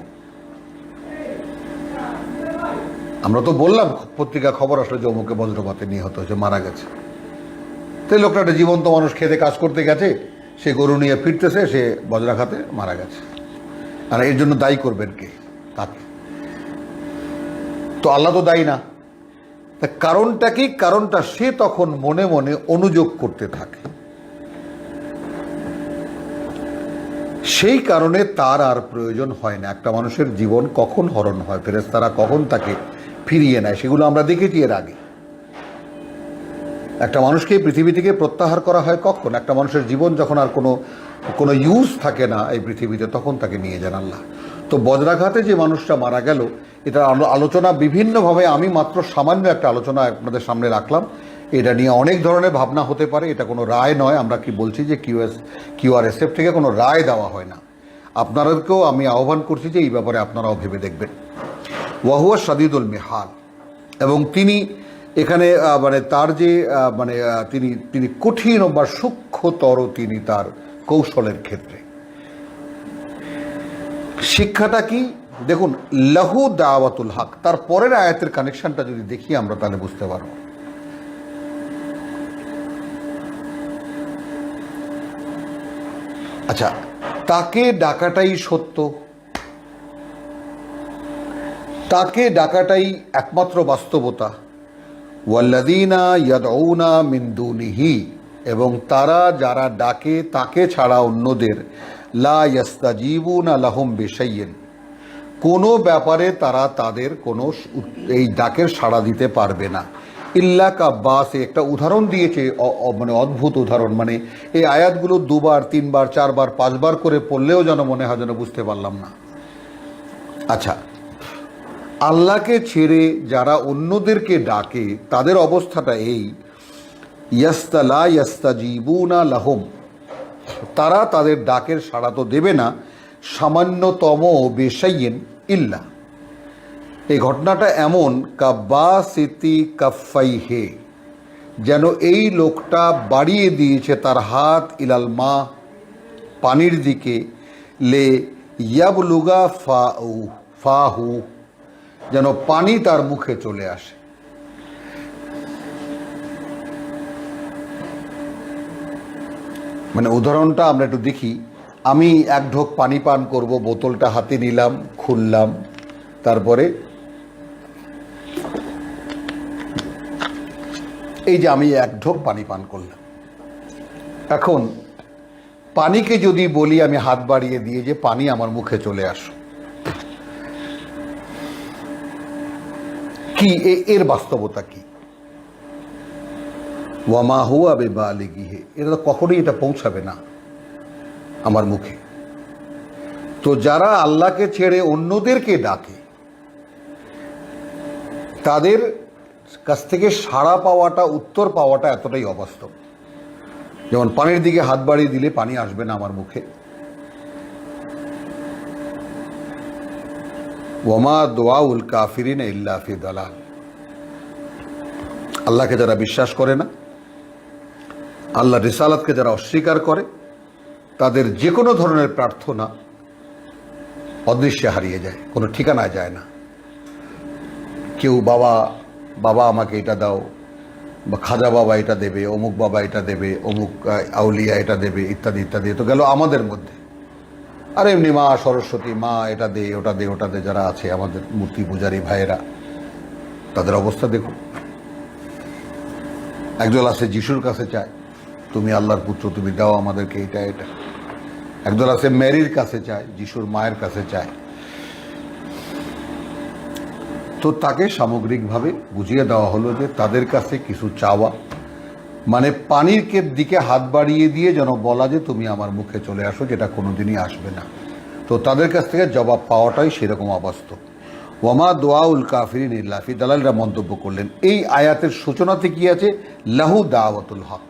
Speaker 1: আমরা তো বললাম পত্রিকা খবর আসলে যে অমুকে বজ্রপাতে নিহত হয়েছে, মারা গেছে। তো লোকটা একটা জীবন্ত মানুষ, খেতে কাজ করতে গেছে, সে গরু নিয়ে ফিরতেছে, সে বজ্রাঘাতে মারা গেছে। আর এর জন্য দায়ী করবেন কে? তাকে তো আল্লাহ তো দায়ী না। তা কারণটা কি? কারণটা সে তখন মনে মনে অনুযোগ করতে থাকে, সেই কারণে তার আর প্রয়োজন হয় না। একটা মানুষের জীবন কখন হরণ হয়, ফেরেশতারা কখন তাকে ফিরিয়ে নেয়, সেগুলো আমরা দেখেছি এর আগে। একটা মানুষকে পৃথিবী থেকে প্রত্যাহার করা হয় কখন? একটা মানুষের জীবন যখন আর কোনো ইউজ থাকে না এই পৃথিবীতে, তখন তাকে নিয়ে যান আল্লাহ। তো বজ্রাঘাতে যে মানুষটা মারা গেল, এটা আলোচনা বিভিন্নভাবে, আমি মাত্র সামান্য একটা আলোচনা আপনাদের সামনে রাখলাম। এটা নিয়ে অনেক ধরনের ভাবনা হতে পারে, এটা কোনো রায় নয়। আমরা কি বলছি যে কিউআরএসএফ থেকে কোনো রায় দেওয়া হয় না। আপনাদেরকেও আমি আহ্বান করছি যে এই ব্যাপারে আপনারাও ভেবে দেখবেন। ওয়াহুয়া শাদীদুল মিহাল, এবং তিনি এখানে মানে তার যে তিনি কঠিন বা সূক্ষ্মতর, তিনি তার কৌশলের ক্ষেত্রে। শিক্ষাটা কি দেখুন, লাহু দাওয়াতুল হক, তার পরের আয়াতের কানেকশনটা যদি দেখি আমরা, তাহলে বুঝতে পারব। আচ্ছা, তাকে ডাকাটাই সত্য, তাকে ডাকাটাই একমাত্র বাস্তবতা। ওয়াল্লাযীনা ইয়াদউনা মিন দুনিহি, এবং তারা যারা ডাকে তাকে ছাড়া অন্যদের, লা ইয়াস্তাজিবুনা লাহুম বিশাইইন, কোনো ব্যাপারে তারা তাদের কোনো এই ডাকের সাড়া দিতে পারবে না। ইল্লা কাব্বাস, একটা উদাহরণ দিয়েছে, মানে অদ্ভুত উদাহরণ। মানে এই আয়াতগুলো 2বার 3বার 4বার 5বার করে পড়লেও যেন মনে হয় যেন বুঝতে পারলাম না। আচ্ছা, আল্লাহকে ছেড়ে যারা অন্যদেরকে ডাকে, তাদের অবস্থাটা এই, লা ইয়াস্তাজিবুনা লাহুম, তারা তাদের ডাকের সাড়া তো দেবে না, সামান্যতম বিশাইইন ইল্লা। এই ঘটনাটা এমন, কাব্বাসিতি কাফাইহে, যেন এই লোকটা বাড়িয়ে দিয়েছে তার হাত, ইলাল মা, পানির দিকে, লে ইয়াবলুগা ফাহু, যেন পানি তার মুখে চলে আসে। মানে উদাহরণটা আমরা একটু দেখি। আমি এক ঢোক পানি পান করব, বোতলটা হাতে নিলাম, খুললাম, তারপরে এই যে আমি এক ঢোক পানি পান করলাম। এখন পানিকে যদি বলি আমি হাত বাড়িয়ে দিয়ে যে পানি আমার মুখে চলে আসো, কি এর বাস্তবতা কি? ওয়ামা হুয়া বিবালিগিহি, এটা তো কখনোই এটা পৌঁছাবে না আমার মুখে। তো যারা আল্লাহকে ছেড়ে অন্যদেরকে ডাকে, তাদের কাছ থেকে সাড়া পাওয়াটা, উত্তর পাওয়াটা এতটাই অবাস্তব। যেমন পানির দিকে হাত বাড়িয়ে দিলে পানি আসবে না আমার মুখে। ওয়ামা দুআউল কাফিরিন ইল্লা ফি দালাল, আল্লাহকে যারা বিশ্বাস করে না, আল্লাহর রিসালাতকে যারা অস্বীকার করে, তাদের যে কোনো ধরনের প্রার্থনা অদৃশ্যে হারিয়ে যায়, কোনো ঠিকানায় যায় না। কেউ বাবা আমাকে এটা দাও, বা খাজা বাবা এটা দেবে, অমুক বাবা এটা দেবে, অমুক আউলিয়া এটা দেবে, ইত্যাদি ইত্যাদি, তো গেল আমাদের মধ্যে। আর এমনি মা সরস্বতী, মা এটা দে, ওটা দে, ওটা দে, যারা আছে আমাদের মূর্তি পূজারী ভাইয়েরা, তাদের অবস্থা দেখুন। একদল আছে যিশুর কাছে চায়, তুমি আল্লাহর পুত্র, তুমি দাও আমাদেরকে এটা এটা। একদল আছে মেরির কাছে চায়, যিশুর মায়ের কাছে চায়। তো তাকে সামগ্রিকভাবে বুঝিয়ে দেওয়া হলো যে তাদের কাছে কিছু চাওয়া মানে পানির দিকে হাত বাড়িয়ে দিয়ে যেন বলা যে তুমি আমার মুখে চলে আসো, যেটা কোনোদিনই আসবে না। তো তাদের কাছ থেকে জবাব পাওয়াটাই সেরকম অবাস্তব। ওয়ামা দোয়াউল কাফিরিন ইল্লা ফি দালালরা মন্তব্য করলেন এই আয়াতের সূচনাতে কি আছে, লাহু দাওয়াতুল হক।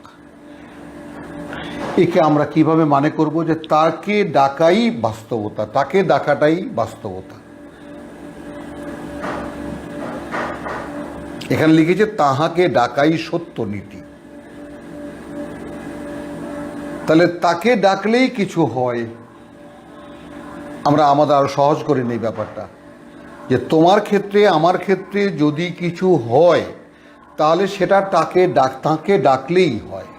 Speaker 1: একে আমরা কিভাবে মানে করব যে তাকে ডাকাই বাস্তবতা, তাকে ডাকাটাই বাস্তবতা। এখানে লিখেছে তাহাকে ডাকাই সত্য নীতি। তাহলে তাকে ডাকলেই কিছু হয়। আমরা আমাদের আরো সহজ করে নেই ব্যাপারটা, যে তোমার ক্ষেত্রে আমার ক্ষেত্রে যদি কিছু হয় তাহলে সেটা তাকে ডাকলেই হয়।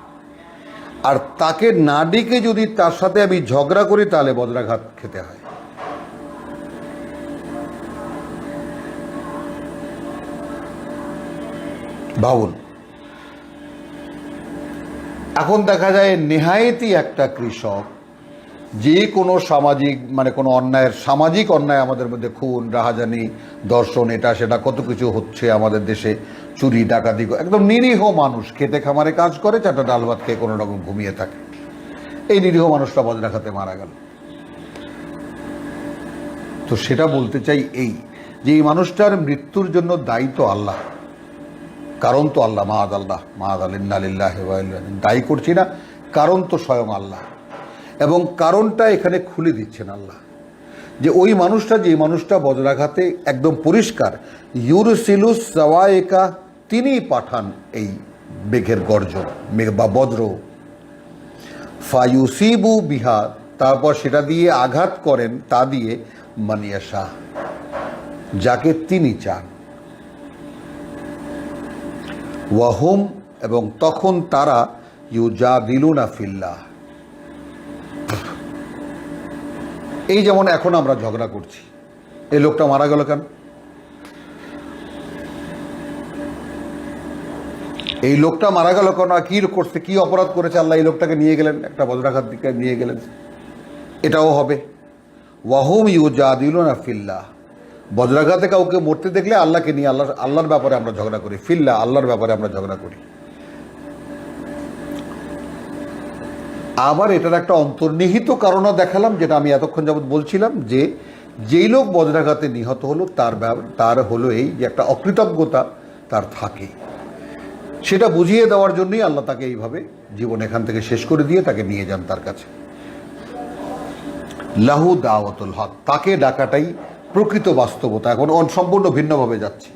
Speaker 1: আর তাকে না ডেকে যদি তার সাথে আমি ঝগড়া করি তাহলে বজ্রাঘাত খেতে হয়। ভাবুন, এখন দেখা যায় নেহায়েতই একটা কৃষক যে কোনো সামাজিক কোনো অন্যায়ের সামাজিক অন্যায় আমাদের মধ্যে খুন রাহাজানি দর্শন এটা সেটা কত কিছু হচ্ছে আমাদের দেশে, চুরি ডাকাতি, একদম নিরীহ মানুষ খেতে খামারে কাজ করে, চারটা ডাল ভাত খেয়ে কোনো রকম ঘুমিয়ে থাকে। এই নিরীহ মানুষটা বজ্রাঘাতে মারা গেল। তো সেটা বলতে চাই এই যে এই মানুষটার মৃত্যুর জন্য দায়ী তো আল্লাহ, কারণ তো আল্লাহ, দায়ী করছি না, কারণ তো স্বয়ং আল্লাহ। এবং কারণটা এখানে খুলে দিচ্ছেন আল্লাহ, যে ওই মানুষটা, যে মানুষটা বজ্রাঘাতে একদম পরিষ্কার, ইউরসিলুস সাওয়ায়েকা, তিনি পাঠান এই মেঘের গর্জন বা বজ্র, ফায়ুসিবু বিহা, তারপর সেটা দিয়ে আঘাত করেন, তা দিয়ে মানিয়াশা, যাকে তিনি চান, ওয়াহুম, এবং তখন তারা ইউজাদিলুনা ফিল্লাহ। এই যেমন এখন আমরা ঝগড়া করছি, এই লোকটা মারা গেল কেন? এই লোকটা মারা গেল কেন? কি করছে, কি অপরাধ করেছে আল্লাহ এই লোকটাকে নিয়ে গেলেন, একটা বজ্রাঘাত দিকে নিয়ে গেলেন? এটাও হবে। ওয়াহুম ইউজাদিলুনা ফিল্লাহ, বজ্রাঘাতে কাউকে মরতে দেখলে আল্লাহকে নিয়ে আল্লাহর ব্যাপারে আমরা ঝগড়া করি, ফিল্লাহ, আল্লাহর ব্যাপারে আমরা ঝগড়া করি। আবার এটার একটা অন্তর্নিহিত কারণও দেখালাম, যেটা আমি এতক্ষণ যাবৎ বলছিলাম, যে যেই লোক বজ্রাঘাতে নিহত হলো তার হলো এই যে একটা অকৃতজ্ঞতা তার থাকে, সেটা বুঝিয়ে দেওয়ার জন্যই আল্লাহ তাকে এইভাবে জীবন এখান থেকে শেষ করে দিয়ে তাকে নিয়ে যান তার কাছে। লাহু দাওয়াতুল হক, তাকে ডাকাটাই প্রকৃত বাস্তবতা। এখন সম্পূর্ণ ভিন্নভাবে যাচ্ছি।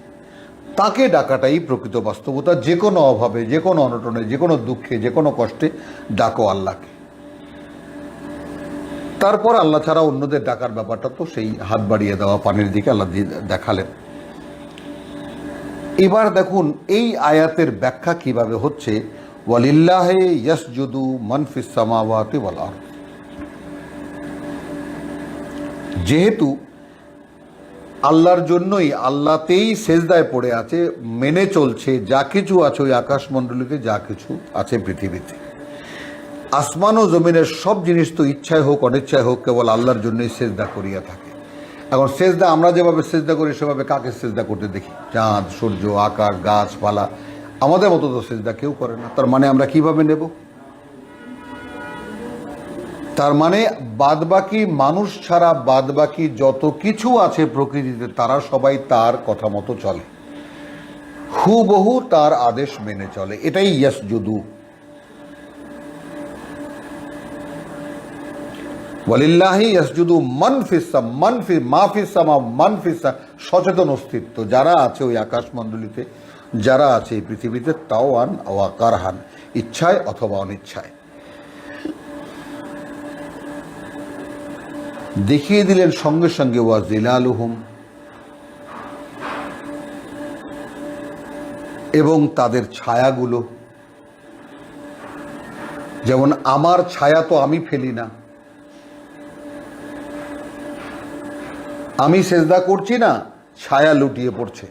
Speaker 1: তাকে ডাকাটাই প্রকৃত বাস্তবতা। যে কোনো অভাবে, যে কোনো অনটনে, যে কোনো দুঃখে, যে কোনো কষ্টে ডাকো আল্লাহকে। তারপর আল্লাহ ছাড়া অন্যদের ডাকার ব্যাপারটা তো সেই হাত বাড়িয়ে দেওয়া পানির দিকে আল্লাহ দেখালেন। এবার দেখুন এই আয়াতের ব্যাখ্যা কিভাবে হচ্ছে, ওয়ালিল্লাহি ইয়াসজুদু মান ফিস সামাওয়াতি ওয়াল আরদ। যেহেতু আল্লাহর জন্যই, আল্লাহতেই সেজদায় পড়ে আছে, মেনে চলছে যা কিছু আছে ওই আকাশমণ্ডলীতে, যা কিছু আছে পৃথিবীতে, আসমান ও জমিনের সব জিনিস তো ইচ্ছায় হোক অনিচ্ছায় হোক কেবল আল্লাহর জন্যই সেজদা করিয়া থাকে। এখন সেজদা আমরা যেভাবে সেজদা করি সেভাবে কাকে সেজদা করতে দেখি? চাঁদ, সূর্য, আকাশ, গাছপালা, আমাদের মতো তো সেজদা কেউ করে না। তার মানে আমরা কিভাবে নেব? তার মানে বাদবাকি মানুষ ছাড়া বাদবাকি যত কিছু আছে প্রকৃতিতে তারা সবাই তার কথা মতো চলে, হুবহু তার আদেশ মেনে চলে। এটাই ইয়াসজুদু। ওয়ালিল্লাহি ইয়াসজুদু মান ফিস সামা, সচেতন অস্তিত্ব যারা আছে ওই আকাশমণ্ডলীতে, যারা আছে এই পৃথিবীতে, তাওয়ান ওয়া কারহান, ইচ্ছায় অথবা অনিচ্ছায়। দেখিয়ে দিলেন সঙ্গে সঙ্গে ওয়া জিলালুহুম, এবং তাদের ছায়াগুলো। যেমন আমার ছায়া তো আমি ফেলি না, আমি সেজদা করছি না, ছায়া লুটিয়ে পড়ছে।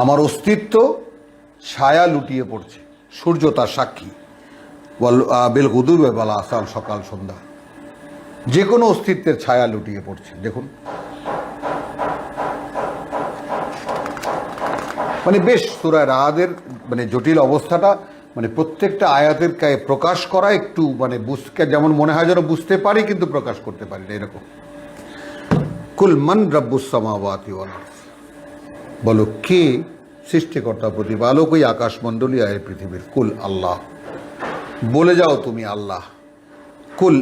Speaker 1: আমার অস্তিত্ব ছায়া লুটিয়ে পড়ছে, সূর্য তার সাক্ষী। বেল গুদুর বেলা আসাল, সকাল সন্ধ্যা, যে কোনো অস্তিত্বের ছায়া লুটিয়ে পড়ছে। দেখুন বেশ সূরা রাদের জটিল অবস্থাটা প্রত্যেকটা আয়াতের প্রকাশ করা একটু বুঝতে যেমন মনে হয় যেন বুঝতে পারি কিন্তু প্রকাশ করতে পারি না, এরকম কুল মান রব্বুস সামাওয়াতি ওয়াল আরদ, বলো কে সৃষ্টিকর্তা প্রতিপালক ওই আকাশমণ্ডলী আর এই পৃথিবীর। কুল আল্লাহ, বলে যাও তুমি আল্লাহ। কুল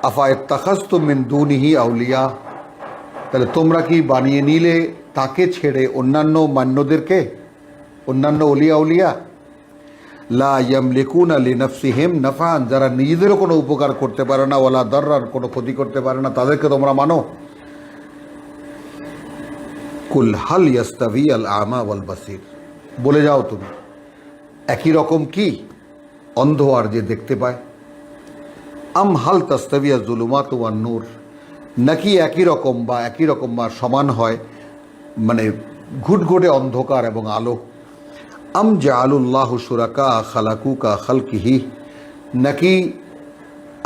Speaker 1: আফা ইত্তাখাযতুম মিন দুনিহি আউলিয়া, তাহলে তোমরা কি বানিয়ে নিলে তাকে ছেড়ে অন্যান্য মান্যদেরকে, অন্যান্য অলিয়া উলিয়া। লা ইয়ামলিকুনা লিনাফসিহিম নাফআন, যারা নিজেদেরও কোনো উপকার করতে পারে না, ওয়ালা দাররান, কোনো ক্ষতি করতে পারে না, তাদেরকে তোমরা মানো। কুল হাল ইয়াস্তাভি আল আমা ওয়াল বাসির, বলে যাও তুমি একই রকম কি অন্ধ আর যে দেখতে পায়। আম হাল তাস্তাভিয়া জুলুমাত ওয়ান নূর, নাকি একই রকম বা সমান হয়, মানে ঘুটঘুটে অন্ধকার এবং আলো। আম জাআলুল্লাহু শুরাকা খালাকু কা খালকিহি, নাকি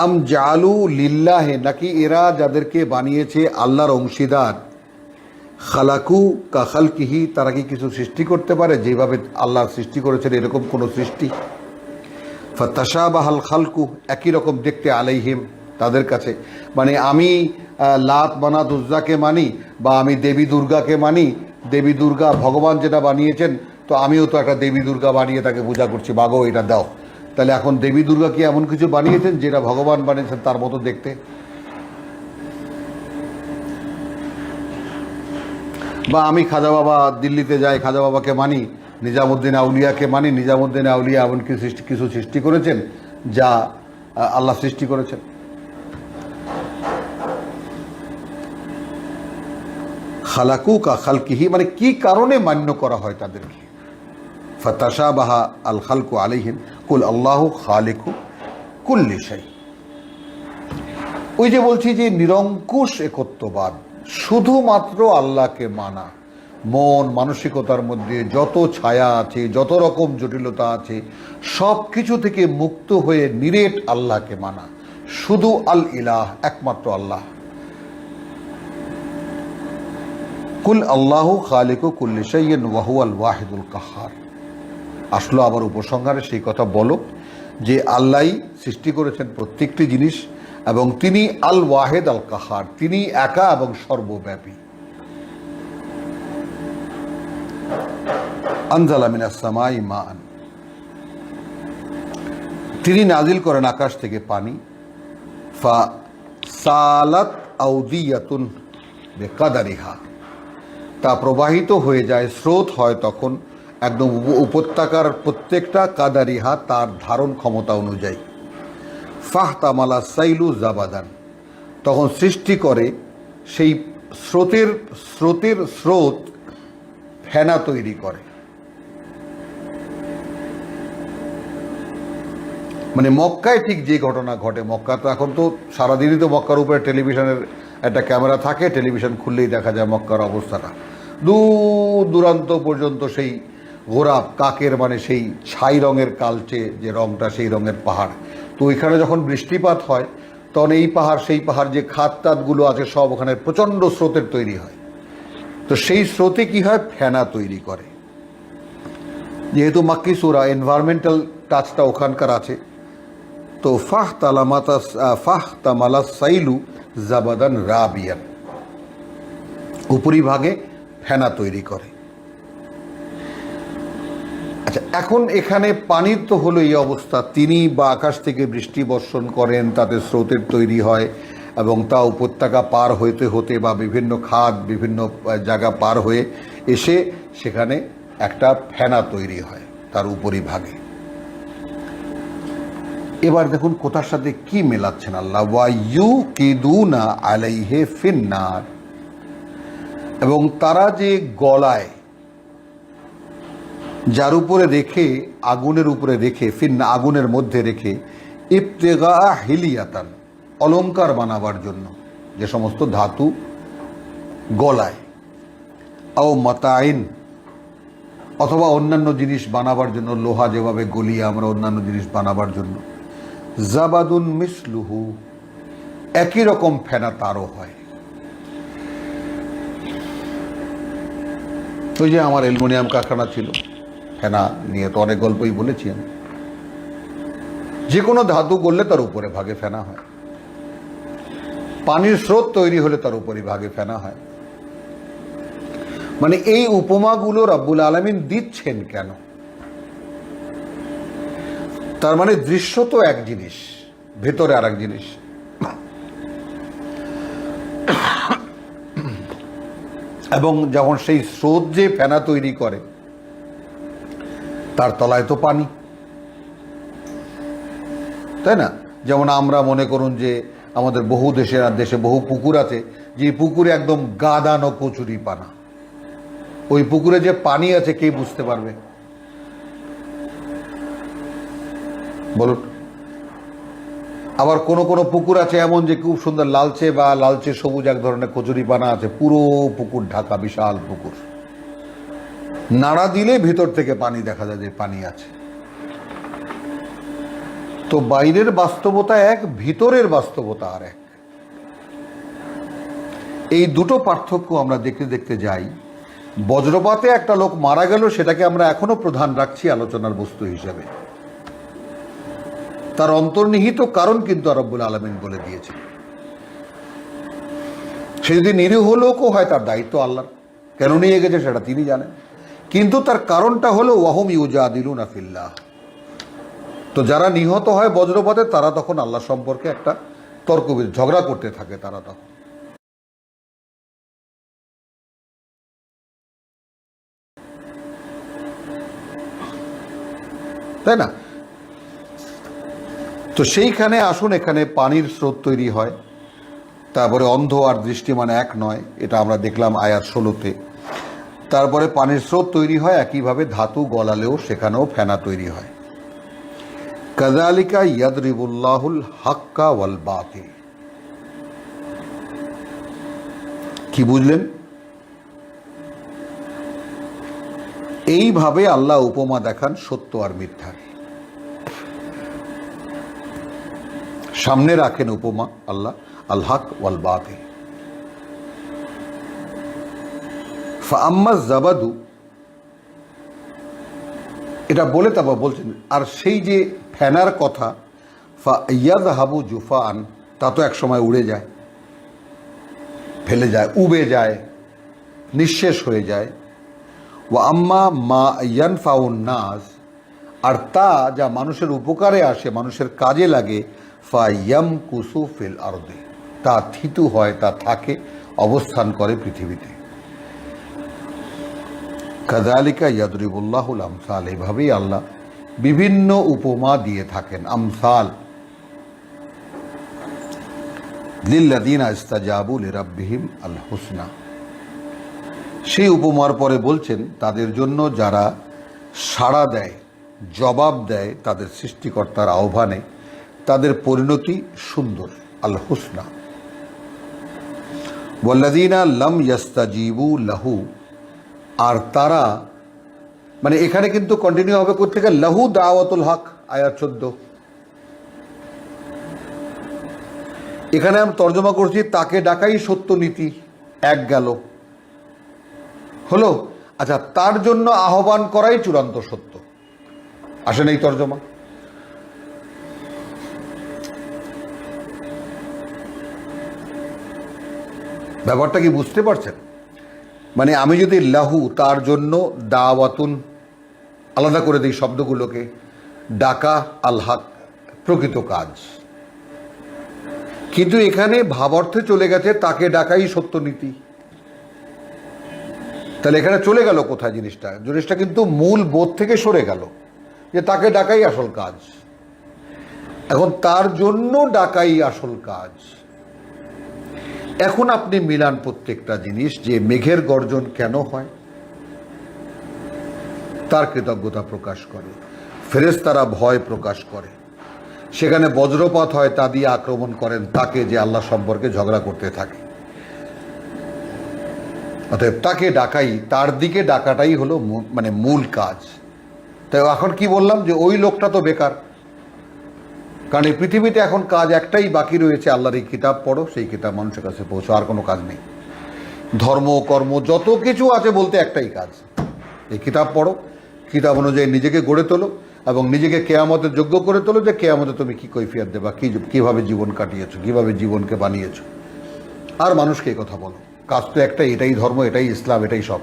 Speaker 1: আম জাআলু লিল্লাহে, নাকি এরা যাদেরকে বানিয়েছে আল্লাহর অংশীদার। খালাকু কা খালকিহি, তারা কি কিছু সৃষ্টি করতে পারে যেভাবে আল্লাহ সৃষ্টি করেছেন এরকম কোনো সৃষ্টি। ফাতাশাবাহাল খালকু, একই রকম দেখতে আলাইহিম, তাদের কাছে। মানে আমি লাত মানাত উজ্জাকে মানি, বা আমি দেবী দুর্গাকে মানি, দেবী দুর্গা ভগবান যেটা বানিয়েছেন, তো আমিও তো একটা দেবী দুর্গা বানিয়ে তাকে পূজা করছি, বাগো এটা দাও। তাহলে এখন দেবী দুর্গা কি এমন কিছু বানিয়েছেন যেটা ভগবান বানিয়েছেন তার মতো দেখতে? বা আমি খাজা বাবা দিল্লিতে যাই, খাজা বাবাকে মানি, নিজামুদ্দিন আউলিয়াকে মানি, নিজামুদ্দিন আউলিয়া এমন কিছু সৃষ্টি করেছেন যা আল্লাহ সৃষ্টি করেছেন। খালাকু কা খালকিহি, মানে কি কারণে মান্য করা হয় তাদেরকে। ফাতাশাবাহা আল খালকু আলাইহিম কুল আল্লাহু খালিকু কুল্লি শাই। ওই যে বলছি যে নিরঙ্কুশ একত্ববাদ, শুধুমাত্র আল্লাহকে মানা, মন মানসিকতার মধ্যে যত ছায়া আছে, যত রকম জটিলতা আছে, সব কিছু থেকে মুক্ত হয়ে নিরেট আল্লাহকে মানা, শুধু আল ইলাহ, একমাত্র আল্লাহ। কুল আল্লাহু খালিকু কুল্লি শাইইন ওয়া হুয়াল ওয়াহিদুল কাহ্হার। আসলো আবার উপসংহারে সেই কথা বলো যে আল্লাহই সৃষ্টি করেছেন প্রত্যেকটি জিনিস, এবং তিনি আল ওয়াহেদ আল কাহার, তিনি একা এবং সর্বব্যাপী। আনজালা মিনাস সামাই মাআন, তিনি নাজিল করেন আকাশ থেকে পানি। ফা সালাত আউদিয়াতুন বিকাদারিহা, তা প্রবাহিত হয়ে যায়, স্রোত হয় তখন একদম উপত্যকার প্রত্যেকটা কাদারিহা তার ধারণ ক্ষমতা অনুযায়ী। ফাহতামালা সাইলু জাবাদান, তখন সৃষ্টি করে সেই স্রোতের স্রোত ফেনা তৈরি করে। মানে মক্কায় ঠিক যে ঘটনা ঘটে, মক্কা তো এখন তো সারাদিনই তো মক্কার উপরে টেলিভিশনের একটা ক্যামেরা থাকে, টেলিভিশন খুললেই দেখা যায় মক্কার অবস্থাটা। দূর দূরান্ত পর্যন্ত সেই গোরাপ কাকের, মানে সেই ছাই রঙের কালচে যে রঙটা, সেই রঙের পাহাড়। তো ওইখানে যখন বৃষ্টিপাত হয় তখন এই পাহাড় সেই পাহাড় যে খাত টাতগুলো আছে সব ওখানে প্রচণ্ড স্রোতের তৈরি হয়। তো সেই স্রোতে কি হয়, ফেনা তৈরি করে। যেহেতু মাক্কি সূরা, এনভায়রনমেন্টাল টাচটা ওখানকার আছে, তো ফাহতামালা সাইলু জাবাদান রাবিয়ান, উপরিভাগে ফেনা তৈরি করে। আচ্ছা, এখন এখানে পানির তো হলো এই অবস্থা, তিনি বা আকাশ থেকে বৃষ্টি বর্ষণ করেন, তাতে স্রোতের তৈরি হয়, এবং তা উপত্যকা পার হতে হতে বা বিভিন্ন খাদ বিভিন্ন জায়গা পার হয়ে এসে সেখানে একটা ফেনা তৈরি হয় তার উপরিভাগে। এবার দেখুন কোথার সাথে কি মেলাচ্ছেন আল্লাহ। ওয়া ইউকিদুনা আলাইহি ফিন্নার, এবং তারা যে গলায়, যার উপরে রেখে, আগুনের উপরে রেখে, ফিন্না আগুনের মধ্যে রেখে, ইবতিগা হিলিয়াতান, অলংকার বানাবার জন্য যে সমস্ত ধাতু গলায়, আও মাতাইন, অথবা অন্যান্য জিনিস বানাবার জন্য, লোহা যেভাবে গলিয়ে আমরা অন্যান্য জিনিস বানাবার জন্য। জাবাদুন মিসলুহু, একই রকম ফেনা তারও হয়। ওই যে আমার অ্যালুমিনিয়াম কারখানা ছিল, ফেনা নিয়ে তো অনেক গল্পই বলেছি আমি। যে কোনো ধাতু করলে তার উপরে ভাগে ফেনা হয়। পানির স্রোত তৈরি হলে তার উপরিভাগে ফেনা হয়। মানে এই উপমাগুলো রব্বুল আলামিন দিচ্ছেন কেন? তার মানে দৃশ্য তো এক জিনিস, ভেতরে আর এক জিনিস। এবং যখন সেই স্রোত যে ফেনা তৈরি করে তার তলায় তো পানি, তাই না? যেমন আমরা মনে করুন যে আমাদের বহু দেশে বহু পুকুর আছে, যে পুকুরে একদম গাদানো কচুরি পানা, ওই পুকুরে যে পানি আছে কে বুঝতে পারবে বলুন? আবার কোন কোন পুকুর আছে এমন যে খুব সুন্দর লালচে বা লালচে সবুজ এক ধরনের কচুরি পানা আছে, পুরো পুকুর ঢাকা, বিশাল পুকুর, নাড়া দিলে ভিতর থেকে পানি দেখা যায় যে পানি আছে। তো বাইরের বাস্তবতা এক, ভিতরের বাস্তবতা আর এক। এই দুটো পার্থক্য আমরা দেখতে দেখতে যাই। বজ্রপাতে একটা লোক মারা গেল, সেটাকে আমরা এখনো প্রধান রাখছি আলোচনার বস্তু হিসেবে। তার অন্তর্নিহিত কারণ কিন্তু রব্বুল আলামিন বলে দিয়েছে। সে যদি নিরীহ লোকও হয়, তার দায়িত্ব আল্লাহর, কেন নিয়ে গেছে সেটা তিনি জানেন, কিন্তু তার কারণটা হলো ওয়াহুম ইউজাদিলুনা ফিল্লাহ। তো যারা নিহত হয় বজ্রপাতে, তারা তখন আল্লাহ সম্পর্কে একটা তর্ক ঝগড়া করতে থাকে, তারা তখন। তাই না? তো সেইখানে আসুন, এখানে পানির স্রোত তৈরি হয়, তারপরে অন্ধ আর দৃষ্টিমান এক নয়, এটা আমরা দেখলাম আয়াত 16-তে। তারপরে পানির স্রোত তৈরি হয়, একইভাবে ধাতু গলালেও সেখানেও ফেনা তৈরি হয়। কাযালিকা ইয়াদরিবুল্লাহুল হাক্কা ওয়াল বাতিল। কি বুঝলেন? এইভাবে আল্লাহ উপমা দেখান সত্য আর মিথ্যার, সামনে রাখেন উপমা আল্লাহ, আল হক ওয়াল বাতিল। ফাআম্মা জাবাদু, এটা বলে তারপর বলছেন, আর সেই যে ফেনার কথা, ফায়াযহাবু জুফাআন, তা তো এক সময় উড়ে যায়, ফেলে যায়, উবে যায়, নিঃশেষ হয়ে যায়। ওয়া আম্মা মা ইয়ানফাউন নাস, আর তা যা মানুষের উপকারে আসে, মানুষের কাজে লাগে, ফায়ামকুসু ফিল আরদি, তা থিতু হয়, তা থাকে, অবস্থান করে পৃথিবীতে। কাযালিকা ইয়াদরিবুল্লাহুল আমসাল, এইভাবেই আল্লাহ বিভিন্ন উপমা দিয়ে থাকেন। আমসাল লিল্লাযীনা ইসতাজাবু লিরাব্বিহিম আল হুসনা, সেই উপমার পরে বলছেন তাদের জন্য যারা সাড়া দেয়, জবাব দেয় তাদের সৃষ্টিকর্তার আহ্বানে, তাদের পরিণতি সুন্দর, আল হুসনা। ওয়াল্লাযীনা লাম ইয়াস্তাজিবু লাহু, আর তারা, মানে এখানে কিন্তু কন্টিনিউ হবে করতে গেলে লাহু দাওয়াতুল হক, আয়াত 14। এখানে আমি তর্জমা করছি তাকে ডাকাই সত্য নীতি, এক গেল হলো। আচ্ছা, তার জন্য আহ্বান করাই চূড়ান্ত সত্য, আসেন এই তর্জমা। ব্যাপারটা কি বুঝতে পারছেন? মানে আমি যদি লাহু, তার জন্য, দাওয়াতুন আলাদা করে দিই শব্দগুলোকে, ডাকা, আল হক প্রকৃত কাজ, কিন্তু এখানে ভাবার্থে চলে গেছে তাকে ডাকাই সত্য নীতি। তাহলে এখানে চলে গেল কোথায় জিনিসটা? জিনিসটা কিন্তু মূল বোধ থেকে সরে গেল যে তাকে ডাকাই আসল কাজ। এখন তার জন্য ডাকাই আসল কাজ। এখন আপনি মিলান প্রত্যেকটা জিনিস, যে মেঘের গর্জন কেন হয়? তার কৃতজ্ঞতা প্রকাশ করে, ফেরেশতারা ভয় প্রকাশ করে, সেখানে বজ্রপাত হয়, তা দিয়ে আক্রমণ করেন তাকে যে আল্লাহ সম্পর্কে ঝগড়া করতে থাকে। অতএব তাকে ডাকাই, তার দিকে ডাকাটাই হলো মানে মূল কাজ। তাই এখন কি বললাম, যে ওই লোকটা তো বেকার, কারণ এই পৃথিবীতে এখন কাজ একটাই বাকি রয়েছে, আল্লাহর এই কিতাব পড়ো, সেই কিতাব মানুষের কাছে পৌঁছো, আর কোনো কাজ নেই। ধর্ম কর্ম যত কিছু আছে বলতে একটাই কাজ, এই কিতাব পড়ো, কিতাব অনুযায়ী নিজেকে গড়ে তোলো এবং নিজেকে কেয়ামতের যোগ্য করে তোলো, যে কেয়ামতে তুমি কি কৈফিয়ত দেবা, কীভাবে জীবন কাটিয়েছো, কীভাবে জীবনকে বানিয়েছো, আর মানুষকে এই কথা বলো, কাজ তো একটাই, এটাই ধর্ম, এটাই ইসলাম, এটাই সব।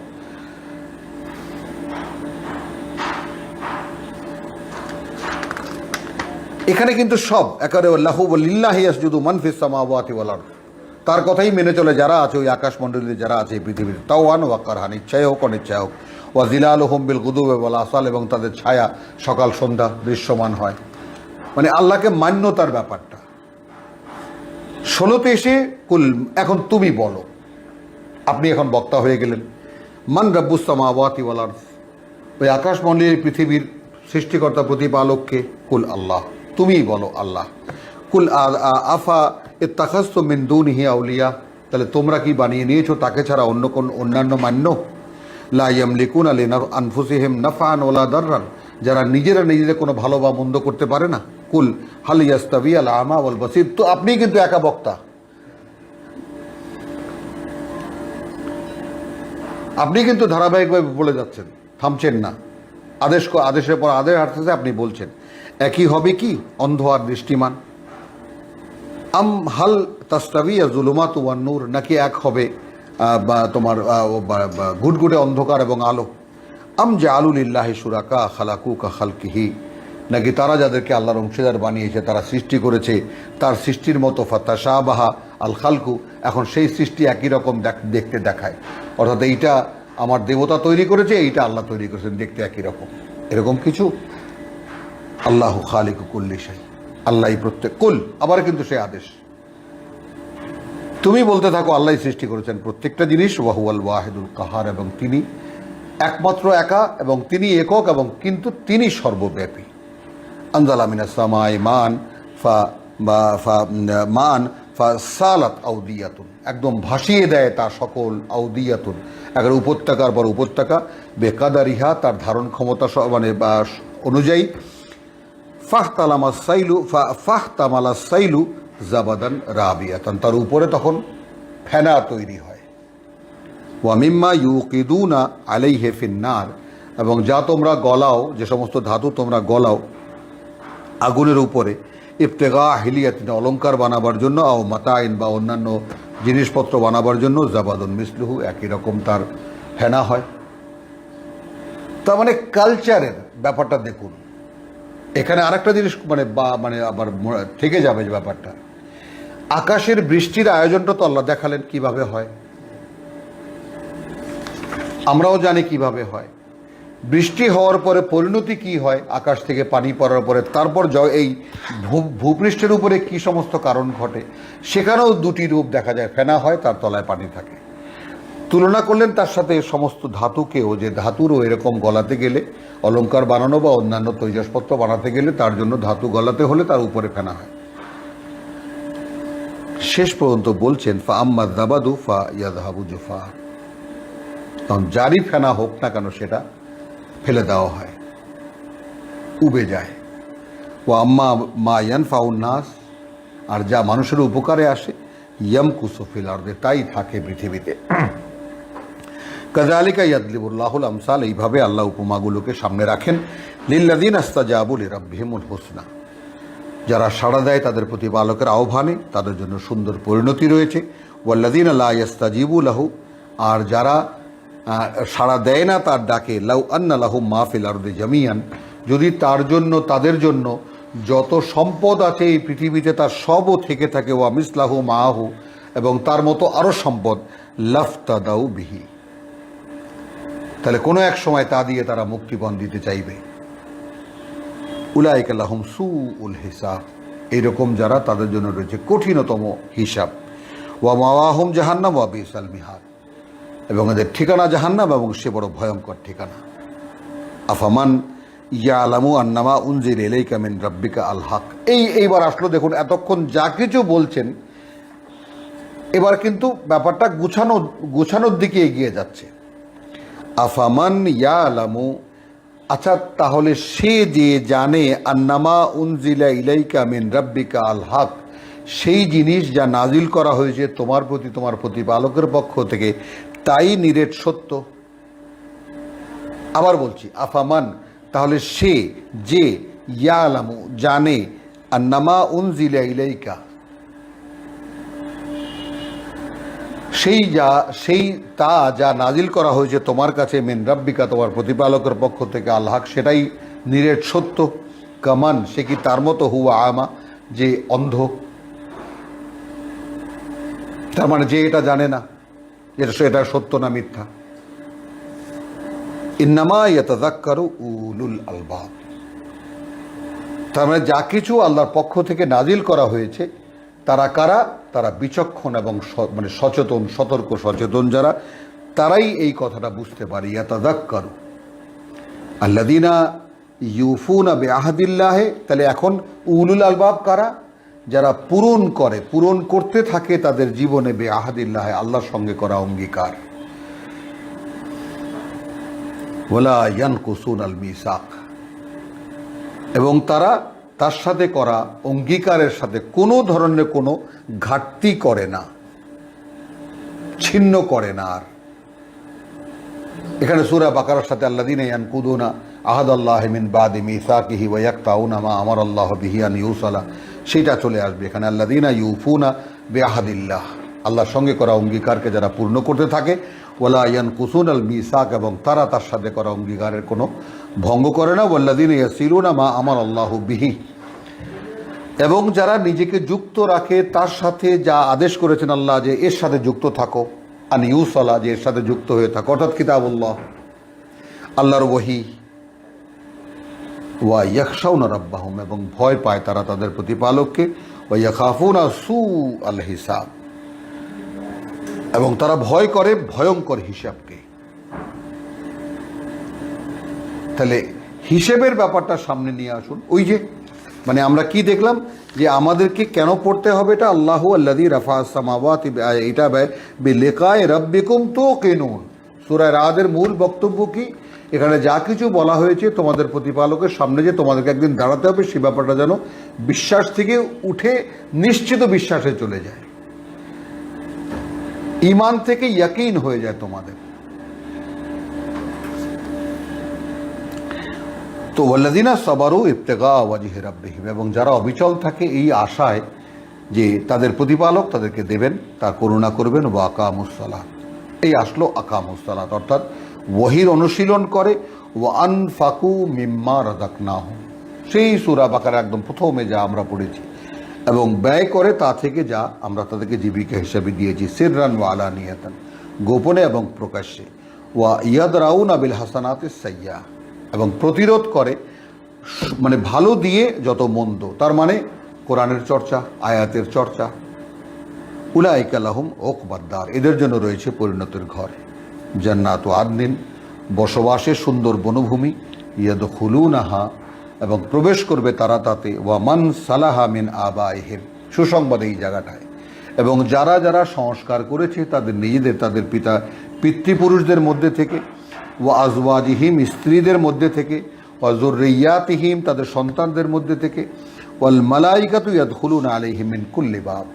Speaker 1: এখানে কিন্তু সব একেবারে লাহু লিল্লাহি ইয়াসজুদু মান ফিস সামাওয়াতি ওয়াল আরদ, তার কথাই মেনে চলে যারা আছে, ওই আকাশমণ্ডলীতে যারা আছে এই পৃথিবীতে, তাওয়ান ওয়া কারহান, ইচ্ছায় হোক অনিচ্ছায় হোক, ওয়া জিলালুহুম বিল গুদুবি ওয়াল আসাল, এবং তাদের ছায়া সকাল সন্ধ্যা দৃশ্যমান হয়। মানে আল্লাহকে মান্যতার ব্যাপারটা। 16তে এসে কুল, এখন তুমি বলো, আপনি এখন বক্তা হয়ে গেলেন। মান রাব্বুস সামাওয়াতি ওয়াল আরদ, ওই আকাশমণ্ডলীর পৃথিবীর সৃষ্টিকর্তা প্রতিপালককে, কুল আল্লাহ, তুমিই বলো আল্লাহ। কুল আফা ইত্তাখাযতুম মিন দুনিহি আউলিয়া, তাহলে তোমরা কি বানিয়ে নিয়েছো তাকে ছাড়া অন্যান্য মান্য? লা ইয়ামলিকুনা লিআনফুসিহিম নাফআন ওয়ালা দাররান, যারা নিজেদের কোনো ভালো বা মন্দ করতে পারে না। কুল হাল ইয়াস্তাবি আল আমা ওয়াল বাসীর, তো আপনি কিন্তু একা বক্তা, আপনি কিন্তু ধারাবাহিকভাবে বলে যাচ্ছেন, থামছেন না, আদেশের পর আদেশ আসতেছে, আপনি বলছেন একই হবে কি অন্ধ আর দৃষ্টিমান? আম হাল তাস্তাবি জুলুমাত ওয়ান নূর, নাকি এক হবে তোমার ঘুটঘুটে অন্ধকার এবং আলো? আম জাআলুলিল্লাহি শুরাকা খালাকু কা খালকিহি, নাকি তারা যাদেরকে আল্লাহর অংশীদার বানিয়েছে, তারা সৃষ্টি করেছে তার সৃষ্টির মতো, ফাতাশাবাহা আল খালকু, এখন সেই সৃষ্টি একই রকম দেখতে দেখায়, অর্থাৎ এইটা আমার দেবতা তৈরি করেছে, এইটা আল্লাহ তৈরি করেছেন, দেখতে একই রকম, এরকম কিছু? আল্লাহু খালিকু কুল্লি শাই, আল্লাহই প্রত্যেক। কুল, আবার কিন্তু সেই আদেশ, তুমি বলতে থাকো আল্লাহই সৃষ্টি করেছেন প্রত্যেকটা জিনিস, ওয়াহুয়াল ওয়াহিদুল কাহার, এবং তিনি একমাত্র একা, এবং তিনি একক, এবং কিন্তু তিনি সর্বব্যাপী। আনজালা মিনাস সামাই মান ফাসালাত আউদিয়াতুন, একদম ভাসিয়ে দেয় তা সকল, আউদিয়াতুন একবার উপত্যকার পর উপত্যকা, বেকাদারিহা তার ধারণ ক্ষমতা মানে অনুযায়ী, ফাহতামালা সাইলু জাবাদান রাবিয়াতান, তার উপরে তখন ফেনা তৈরি হয়। ওয়া মিম্মা ইউকিদুনা আলাইহি ফিন্নার, এবং যা তোমরা গলাও, যে সমস্ত ধাতু তোমরা গলাও আগুনের উপরে, ইবতেগা হিলিয়াতিন, অলঙ্কার বানাবার জন্য, আও মাতাইন বা অন্যান্য জিনিসপত্র বানাবার জন্য, জাবাদুন মিসলুহু, একই রকম তার ফেনা হয়। তার মানে কালচারের ব্যাপারটা দেখুন। এখানে আরেকটা জিনিস মানে আবার থেকে যাবে যে ব্যাপারটা, আকাশের বৃষ্টির আয়োজনটা তো আল্লাহ দেখালেন কিভাবে হয়, আমরাও জানি কিভাবে হয়। বৃষ্টি হওয়ার পরে পরিণতি কি হয়, আকাশ থেকে পানি পড়ার পরে, তারপর এই ভূপৃষ্ঠের উপরে কি সমস্ত কারণ ঘটে, সেখানেও দুটি রূপ দেখা যায়, ফেনা হয়, তার তলায় পানি থাকে। তুলনা করলেন তার সাথে সমস্ত ধাতুকেও, যে ধাতুরও এরকম গলাতে গেলে, অলঙ্কার বানানো বা অন্যান্য তৈজসপত্র বানাতে গেলে, তার জন্য ধাতু গলাতে হলে তার উপরে ফেনা হয়। শেষ পর্যন্ত বলছেন ফা আম্মা যাবাদু ফা ইয়াযহাবু জুফা, তখন যারই ফেনা হোক না কেন সেটা ফেলে দেওয়া হয়, উবে যায়। ও আম্মা মা ইয়ানফাউন নাস, আর যা মানুষের উপকারে আসে, ইয়ামকুসু ফিল আরদি, তাই থাকে পৃথিবীতে। কাযালিকা ইয়াদলিবুল্লাহুল আমসাল, এইভাবে আল্লাহ উপমাগুলোকে সামনে রাখেন। লিল্লাযিনা ইসতাজাবু লিরাব্বিহিমুল হুসনা, যারা সাড়া দেয় তাদের প্রতিপালকের আহ্বানে, তাদের জন্য সুন্দর পরিণতি রয়েছে। ওয়াল্লাযিনা লা ইস্তাজিবু লাহু, আর যারা সাড়া দেয় না তার ডাকে, লাউ আন্না লাহুম মা ফিল আরদি জামিয়ান, যদি তাদের জন্য যত সম্পদ আছে এই পৃথিবীতে তার সবও থেকে থাকে, ওয়া মিসলাহু মাহু, এবং তার মতো আরও সম্পদ, লাফতাদাউ বিহি, তাহলে কোনো এক সময় তা দিয়ে তারা মুক্তিপণ দিতে চাইবে। উলাইকা লাহুম সুউল হিসাব, এইরকম যারা, তাদের জন্য রয়েছে কঠিনতম হিসাব। ওয়া মাওয়াহুম জাহান্নাম ওয়া বিসাল মিহাদ, এবং এদের ঠিকানা জাহান্নাম, এবং সে বড় ভয়ঙ্কর ঠিকানা। আফামান ইয়ালামু আন্নামা উনজিলা ইলাইকা মিন রাব্বিকা আল হক, এইবার আসলো দেখুন, এতক্ষণ যা কিছু বলছেন এবার কিন্তু ব্যাপারটা গুছানোর দিকে এগিয়ে যাচ্ছে। আফামান ইয়ালামু, আচ্ছা তাহলে সে যে জানে, আন্নামা উনজিলা ইলাইকা মিন রাব্বিকা আল হক, সেই জিনিস যা নাজিল করা হয়েছে তোমার প্রতি তোমার প্রতিপালকের পক্ষ থেকে, তাই নিরেট সত্য। আবার বলছি, আফামান, তাহলে সে যে, ইয়ালামু জানে, আন্নামা উনজিলা ইলাইকা সেই যা নাজিল করা হয়েছে তোমার কাছে মিন রাব্বিকা, তোমার প্রতিপালকের পক্ষ থেকে, আল্লাহ সেটাই নিরেট সত্য। কামান, সে কি তার মতো হুয়া আমা, যে অন্ধ, তার মানে যে এটা জানে না এটা সত্য না মিথ্যা। ইন্নামা ইয়াতাযাক্কারু উলুল আলবাব, তার মানে যা কিছু আল্লাহর পক্ষ থেকে নাজিল করা হয়েছে তারা কারা? তারা বিচক্ষণ এবং মানে সচেতন, সতর্ক সচেতন যারা, তারাই এই কথাটা বুঝতে পারে। ইয়াতাযাক্কারু আল্লাযীনা ইউফুনা বিআহদিল্লাহি, তাহলে এখন উলুল আলবাব কারা? যারা পূরণ করতে থাকে তাদের জীবনে বিআহদিল্লাহি, আল্লাহর সঙ্গে করা অঙ্গীকার। ওয়ালা ইয়ানকুসুনাল মিসাক, এবং তারা তার সাথে করা অঙ্গীকারের সাথে কোনো ধরনের কোনো ঘাটতি করে না, ছিন্ন করে না। আর এখানে সূরা বাকারার সাথে আল্লাযীনা ইয়ানকুদুনা আহাদাল্লাহি মিন বাদি মিসাকিহি ওয়া ইয়াকতাউনা মা আমারাল্লাহু বিহি আন ইউসালা, সেটা চলে আসবে এখানে। আল্লাযীনা ইউফুনা বিআহদিল্লাহ, আল্লাহর সঙ্গে করা অঙ্গীকারকে যারা পূর্ণ করতে থাকে। ওয়ালা ইয়ানকুসুনাল মিসাক, এবং তারা তার সাথে করা অঙ্গীকারের কোনো ভঙ্গ করে না। ওয়াল্লাযীনা ইয়াসিলুনা মা আমারাল্লাহু বিহি, এবং যারা নিজেকে যুক্ত রাখে তার সাথে যা আদেশ করেছেন আল্লাহ, যে এর সাথে যুক্ত থাকো, আন ইউসালা, যে এর সাথে যুক্ত হয়ে থাকো, অর্থাৎ কিতাবুল্লাহ, আল্লাহর ওহী। ওয়া ইয়াখশাউনা রাব্বাহুম, এবং ভয় পায় তারা তাদের প্রতিপালককে। ওয়া ইয়াখাফুনা সুআল হিসাব, এবং তারা ভয় করে ভয়ঙ্কর হিসাবকে। তাহলে হিসেবের ব্যাপারটা সামনে নিয়ে আসুন। ওই যে মানে আমরা কি দেখলাম, যে আমাদেরকে কেন পড়তে হবে এটা? আল্লাহু আল্লাযী রাফা'আস সামাওয়াতি, এটা বিলিকায়ে রাব্বিকুম তুকিনুন। সূরা রাদের মূল বক্তব্য কি? এখানে যা কিছু বলা হয়েছে তোমাদের প্রতিপালকের সামনে যে তোমাদেরকে একদিন দাঁড়াতে হবে, সে ব্যাপারটা যেন বিশ্বাস থেকে উঠে নিশ্চিত বিশ্বাসে চলে যায়, ঈমান থেকে ইয়াকিন হয়ে যায় তোমাদের। তো ওয়াল্লাযীনা সাবারু ইবতিগা ওয়াজহি রাব্বিহিম, এবং যারা অবিচল থাকে এই আশায় যে তাদের প্রতিপালক তাদেরকে দেবেন, তার করুণা করবেন। ওয়া আকামুস সালাত, এই আসলো আকামুস সালাত, অর্থাৎ ওয়াহির অনুশীলন করে। ওয়া আনফাকু মিম্মা রাযাকনাহুম, সেই সূরা বাকারা একদম প্রথমে যা আমরা পড়েছি, এবং ব্যয় করে তা থেকে যা আমরা তাদেরকে জীবিকা হিসেবে দিয়েছি। সিররান ওয়া আলানিয়াতান, গোপনে এবং প্রকাশ্যে। ওয়া ইয়াদরাউনা বিল হাসানাতিস সাইয়্যা, এবং প্রতিরোধ করে মানে ভালো দিয়ে যত মন্দ, তার মানে কোরআনের চর্চা, আয়াতের চর্চা। উলাইকা লাহুম উকবাদ-দার, এদের জন্য রয়েছে পরিণতির ঘর। জান্নাতু আদনিন, বসবাসের সুন্দর বনভূমি। ইয়াদখুলুনাহা, এবং প্রবেশ করবে তারা তাতে। ওয়া মান সালাহা মিন আবাইহিম, সুসংবাদ এই জায়গাটায়। এবং যারা যারা সংস্কার করেছে তাদের নিজেদের, তাদের পিতৃপুরুষদের মধ্যে থেকে। ওয়া আজওয়াজিহিম, স্ত্রীদের মধ্যে থেকে। ওয়া যুররিয়াতিহিম, তাদের সন্তানদের মধ্যে থেকে। ওয়াল মালাইকাতু ইয়াদখুলুনা আলাইহিম মিন কুল্লি বাব,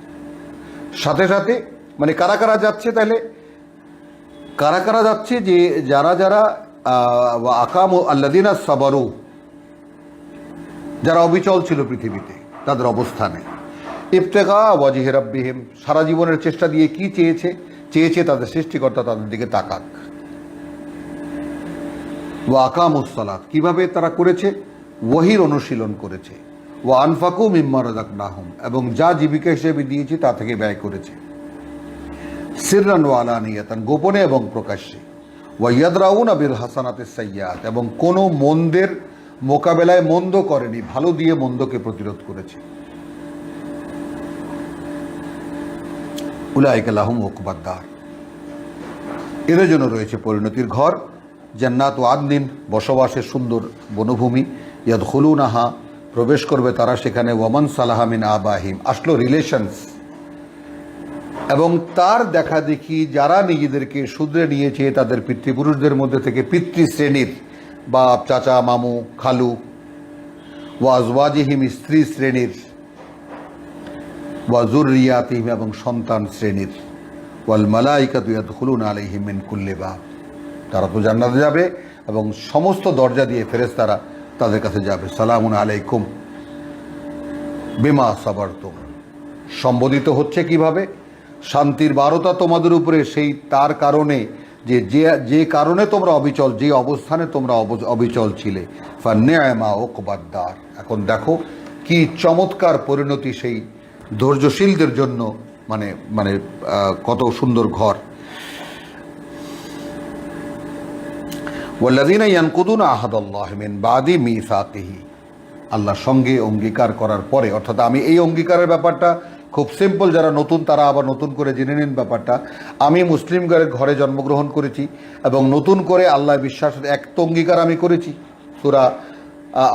Speaker 1: সাথে সাথে মানে কারা কারা যাচ্ছে? তাহলে কারা কারা যাচ্ছে? যে যারা যারা আকামু আল্লাযীনা সাবারু, যারা অবিচল ছিল পৃথিবীতে তাদের অবস্থানে। ইবতিগা ওয়াজহি রাব্বিহিম, সারা জীবনের চেষ্টা দিয়ে কি চেয়েছে তাদের সৃষ্টিকর্তা তাদের দিকে তাকাক। ওয়া আকামুস সালাত, কিভাবে তারা করেছে? ওয়াহির অনুশীলন করেছে। ওয়া আনফাকু মিম্মা রাযাকনাহুম, এবং যা জীবিকা হিসেবে দিয়েছি তা থেকে ব্যয় করেছে। সিররান ওয়া আলানিয়াতান, গোপনে এবং প্রকাশ্যে। ওয়া ইয়াদরাউনা বিল হাসানাতিস সাইয়্যাত, এবং কোনো মন্দের মোকাবেলায় মন্দ করেনি, ভালো দিয়ে মন্দকে প্রতিরোধ করেছে। উলাইকা লাহুম উকবাদ-দার, এদের জন্য রয়েছে পরিণতির ঘর। জান্নাতু আদনিন, বসবাসের সুন্দর বনভূমি। ইয়াদখুলুনাহা, প্রবেশ করবে তারা সেখানে। ওয়ামান সালাহা মিন আবাহিম, আসলো রিলেশনস, এবং তার দেখা দেখি যারা নিজেদেরকে শুধরে নিয়েছে তাদের পিতৃপুরুষদের মধ্যে থেকে, পিতৃশ্রেণীর, বাপ, চাচা, মামু, খালু। ওয়া আজওয়াজিহিম, স্ত্রী শ্রেণীর। ওয়া যুররিয়াতিহিম, এবং সন্তান শ্রেণীর। ওয়াল মালাইকাতু ইয়াদখুলুনা আলাইহিম মিন কুল্লি বাব, তারা তো জান্নাতে যাবে এবং সমস্ত দরজা দিয়ে ফেরেশতারা তাদের কাছে যাবে। সালামুন আলাইকুম বিমা সাবারতুম, সম্বোধিত হচ্ছে কিভাবে? শান্তির বারতা তোমাদের উপরে সেই তার কারণে যে যে কারণে তোমরা অবিচল, যে অবস্থানে তোমরা অবিচল ছিলে। ফান্নিআমা উকবাদ্দার, এখন দেখো কি চমৎকার পরিণতি সেই ধৈর্যশীলদের জন্য, মানে মানে কত সুন্দর ঘর। ওয়াল্লাযীনা ইয়ানকুদুনা আহাদাল্লাহি মিন বাদি মিসাকিহি, আল্লাহর সঙ্গে অঙ্গীকার করার পরে, অর্থাৎ আমি এই অঙ্গীকারের ব্যাপারটা খুব সিম্পল, যারা নতুন তারা আবার নতুন করে জেনে নিন ব্যাপারটা। আমি মুসলিম ঘরে জন্মগ্রহণ করেছি এবং নতুন করে আল্লাহ বিশ্বাসের এক তো অঙ্গীকার আমি করেছি, সূরা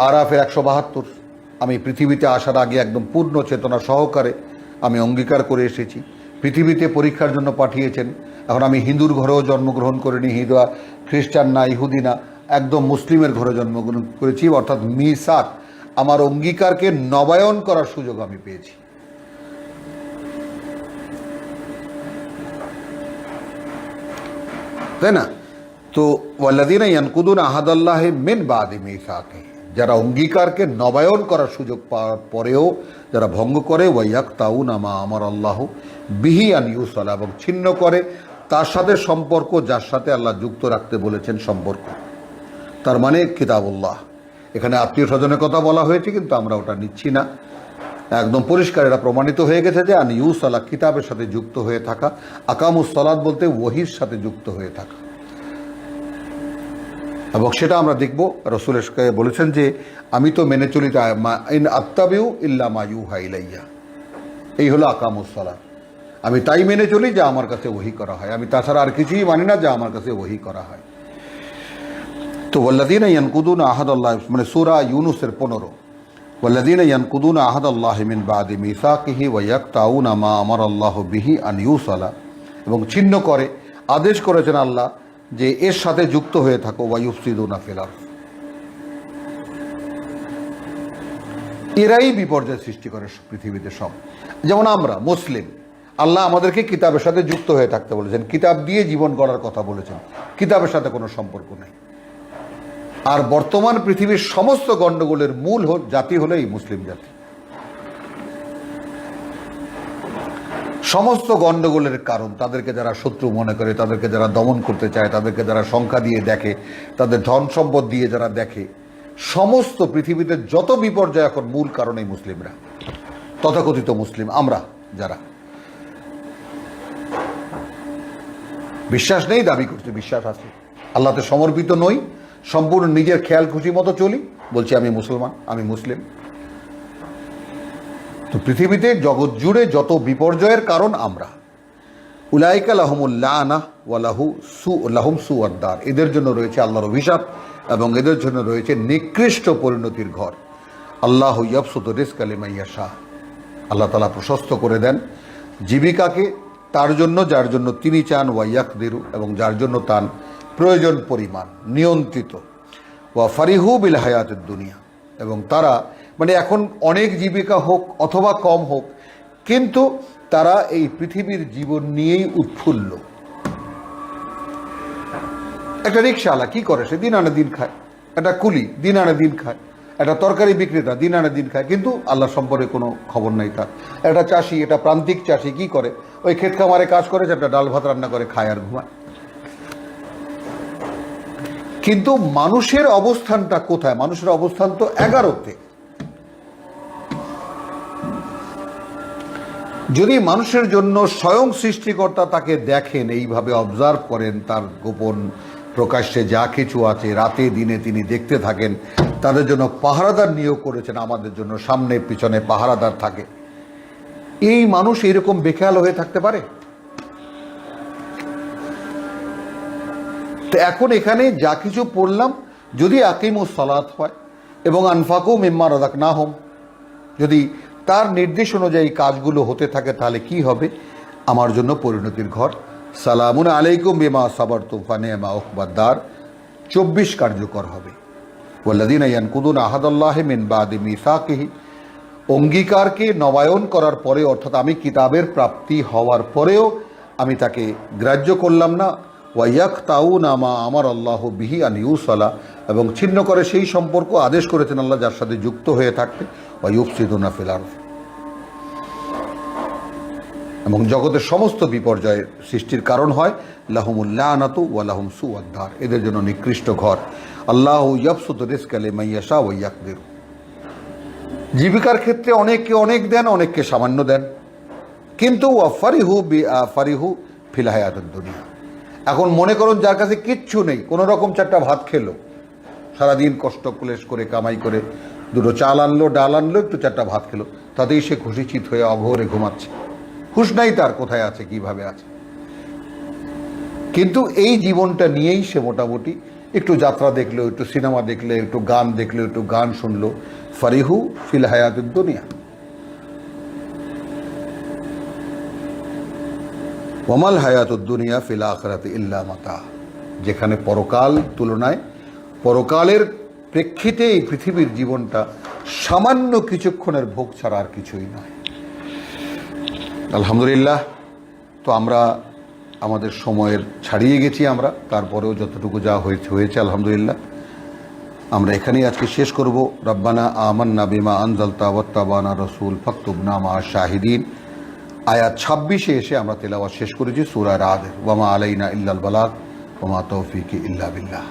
Speaker 1: আরাফের 172। আমি পৃথিবীতে আসার আগে একদম পূর্ণ চেতনা সহকারে আমি অঙ্গীকার করে এসেছি। পৃথিবীতে পরীক্ষার জন্য পাঠিয়েছেন। এখন আমি হিন্দুর ঘরেও জন্মগ্রহণ করিনি, হিন্দু খ্রিস্টান না, ইহুদি না, একদম মুসলিমের ঘরে জন্মগ্রহণ করেছি, অর্থাৎ মিসাক, আমার অঙ্গীকারকে নবায়ন করার সুযোগ আমি পেয়েছি। তাই না? তো ওয়াল্লাযীনা ইয়ানকুদুনা আহাদাল্লাহি মিন বাদি মিসাকিহি, যারা অঙ্গীকারকে নবায়ন করার সুযোগ পাওয়ার পরেও যারা ভঙ্গ করে, ওয়ায়াকতাউনা মা আমারাল্লাহু বিহি আন ইউসালা, এবং ছিন্ন করে তার সাথে সম্পর্ক যার সাথে আল্লাহ যুক্ত রাখতে বলেছেন সম্পর্ক, তার মানে কিতাবুল্লাহ। এখানে আত্মীয় স্বজনের কথা বলা হয়েছে, কিন্তু আমরা ওটা নিচ্ছি না, একদম পরিষ্কার এটা প্রমাণিত হয়ে গেছে যে আন ইউসালা, কিতাবের সাথে যুক্ত হয়ে থাকা। আকামুস সালাত বলতে ওহীর সাথে যুক্ত হয়ে থাকা, এবং সেটা আমরা দেখব। রাসূল বলেছেন যে আমি তো মেনে চলি ইন আত্তাবিউ ইল্লা মা ইউহা ইলাইয়া, এই হলো আকামুস সালাত। আমি তাই মেনে চলি যা আমার কাছে ওহী করা হয়, আমি তাছাড়া আর কিছুই মানি না যা আমার কাছে ওহী করা হয়। তো ওয়াল্লাযীনা ইয়ানকুদুনা আহাদাল্লাহ, মানে সূরা ইউনূসের 15, ওয়াল্লাযীনা ইয়ানকুদুনা আহাদাল্লাহি মিন বাদি মিসাকিহি ওয়া ইয়াকতাউনা মা আমারাল্লাহু বিহি আন ইউসালা, এবং ছিন্ন করে, আদেশ করেছেন আল্লাহ যে এর সাথে যুক্ত হয়ে থাকো, ওয়া ইউফসিদুনা ফিল আরদ, এরাই বিপর্যয় সৃষ্টি করে পৃথিবীতে সব। যেমন আমরা মুসলিম, আল্লাহ আমাদেরকে কিতাবের সাথে যুক্ত হয়ে থাকতে বলেছেন, কিতাব দিয়ে জীবন গড়ার কথা বলেছেন, কিতাবের সাথে কোনো সম্পর্ক নেই। আর বর্তমান পৃথিবীর সমস্ত গণ্ডগোলের মূল জাতি হলো এই মুসলিম জাতি। সমস্ত গণ্ডগোলের কারণ, তাদেরকে যারা শত্রু মনে করে, তাদেরকে যারা দমন করতে চায়, তাদেরকে যারা সংখ্যা দিয়ে দেখে, তাদের ধন সম্পদ দিয়ে যারা দেখে, সমস্ত পৃথিবীতে যত বিপর্যয় এখন মূল কারণ এই মুসলিমরা, তথাকথিত মুসলিম আমরা যারা। বিশ্বাস নেই, দাবি করছে বিশ্বাস আছে, আল্লাহতে সমর্পিত নই, সম্পূর্ণ নিজের খেয়াল খুশি মতো চলি, বলছি আমি মুসলমান, আমি মুসলিম। তো পৃথিবীতে জগৎ জুড়ে যত বিপর্যয়ের কারণ আমরা। উলাইকা লাহুমুল লাআনাহ ওয়া লাহুম সুউদ দার, এদের জন্য রয়েছে আল্লাহর অভিশাপ এবং এদের জন্য রয়েছে নিকৃষ্ট পরিণতির ঘর। আল্লাহু ইয়াবসুতু রিজকা লিমান ইয়াশা, আল্লাহ তাআলা প্রশস্ত করে দেন জীবিকাকে তার জন্য যার জন্য তিনি চান, ওয়া ইয়াকদিরু, এবং যার জন্য তার প্রয়োজন পরিমাণ নিয়ন্ত্রিত। ওয়া ফারিহু বিল হায়াতিদ দুনিয়া, এবং তারা মানে এখন অনেক জীবিকা হোক অথবা কম হোক, কিন্তু তারা এই পৃথিবীর জীবন নিয়েই উৎফুল্ল। একটা রিক্সাওয়ালা কি করে, সে দিন আনে দিন খায়, একটা কুলি দিন আনে দিন খায়, একটা তরকারি বিক্রেতা দিন আনে দিন খায়, কিন্তু আল্লাহ সম্পর্কে কোনো খবর নাই তার। একটা চাষি, একটা প্রান্তিক চাষি কি করে, ওই ক্ষেত খামারে কাজ করে, একটা ডাল ভাত রান্না করে খায় আর ঘুমায়। কিন্তু মানুষের অবস্থানটা কোথায়? মানুষের অবস্থান তো 11তে। যদি মানুষের জন্য স্বয়ং সৃষ্টিকর্তা তাকে দেখেন, এইভাবে অবজার্ভ করেন, তার গোপন প্রকাশ্যে যা কিছু আছে রাতে দিনে তিনি দেখতে থাকেন, তাদের জন্য পাহারাদার নিয়োগ করেছেন, আমাদের জন্য সামনে পিছনে পাহারাদার থাকে, এই মানুষ এরকম বেখেয়াল হয়ে থাকতে পারে? তো এখন এখানে যা কিছু পড়লাম, যদি আকিমুস সালাত হয় এবং আনফাকু মিম্মা রাযাকনাহুম, যদি তার নির্দেশ অনুযায়ী কাজগুলো হতে থাকে, তাহলে কি হবে? আমার জন্য পরিণতির ঘর। সালামুন আলাইকুম বিমা সাবারতুম ফানি'মা উকবাদ্দার 24 কার্যকর হবে। ওয়াল্লাযীনা ইয়ানকুদুনা আহাদাল্লাহি মিন বাদি মিসাকিহি, অঙ্গীকারকে নবায়ন করার পরে, অর্থাৎ আমি কিতাবের প্রাপ্তি হওয়ার পরেও আমি তাকে গ্রাহ্য করলাম না। ওয়া ইয়াকতাউনা মা আমারাল্লাহু বিহি আন ইউসালা, এবং ছিন্ন করে সেই সম্পর্ক আদেশ করেছেন আল্লাহ যার সাথে যুক্ত হয়ে থাকতে। ওয়া ইউফসিদুনা ফিল আরদ, এবং জগতের সমস্ত বিপর্যয়ের সৃষ্টির কারণ হয় লাহুমুল্লানাতু ওয়া লাহুম সুউদ্দার, এদের জন্য নিকৃষ্ট ঘর। আল্লাহু ইয়াবসুতু রিজকা লিমান ইয়াশা ওয়া ইয়াকদির, জীবিকার ক্ষেত্রে অনেককে অনেক দেন, অনেককে সামান্য দেন। কিন্তু ফারিহু ফিল হায়াতুদ দুনিয়া, এখন মনে করুন যার কাছে কিচ্ছু নেই, কোনো রকম 4টা ভাত খেলো, সারাদিন কষ্ট ক্লেশ করে কামাই করে 2টো চাল আনলো, ডাল আনলো, একটু 4টা ভাত খেলো, তাতেই সে খুশিচিত হয়ে অঘোরে ঘুমাচ্ছে, হুঁশ নাই তার কোথায় আছে কিভাবে আছে। কিন্তু এই জীবনটা নিয়েই সে মোটামুটি একটু যাত্রা দেখলো, একটু সিনেমা দেখলে, একটু গান দেখলো, একটু গান শুনলো, ফারিহু ফিল হায়াতুদ দুনিয়া। ওয়ামাল হায়াতুদ দুনিয়া ফিল আখিরাতি ইল্লা মাতা, যেখানে পরকাল তুলনায় পরকালের প্রেক্ষিতে এই পৃথিবীর জীবনটা সামান্য কিছুক্ষণের ভোগ ছাড়া আর কিছুই নয়। আলহামদুলিল্লাহ, তো আমরা আমাদের সময়ের ছাড়িয়ে গেছি আমরা, তারপরেও যতটুকু যা হয়েছে আলহামদুলিল্লাহ আমরা এখানেই আজকে শেষ করব। রব্বানা আমান্না বিমা আনজালতা ওয়াত্তাবানা রাসূল ফাকতুবনা মা শাহিদিন, আয়াত 26-এ এসে আমরা তেলাওয়াত শেষ করেছি সূরা রাদ। ওয়ামা আলাইনা ইল্লাল বালাগ ওয়া মা তাওফীকি ইল্লা বিল্লাহ।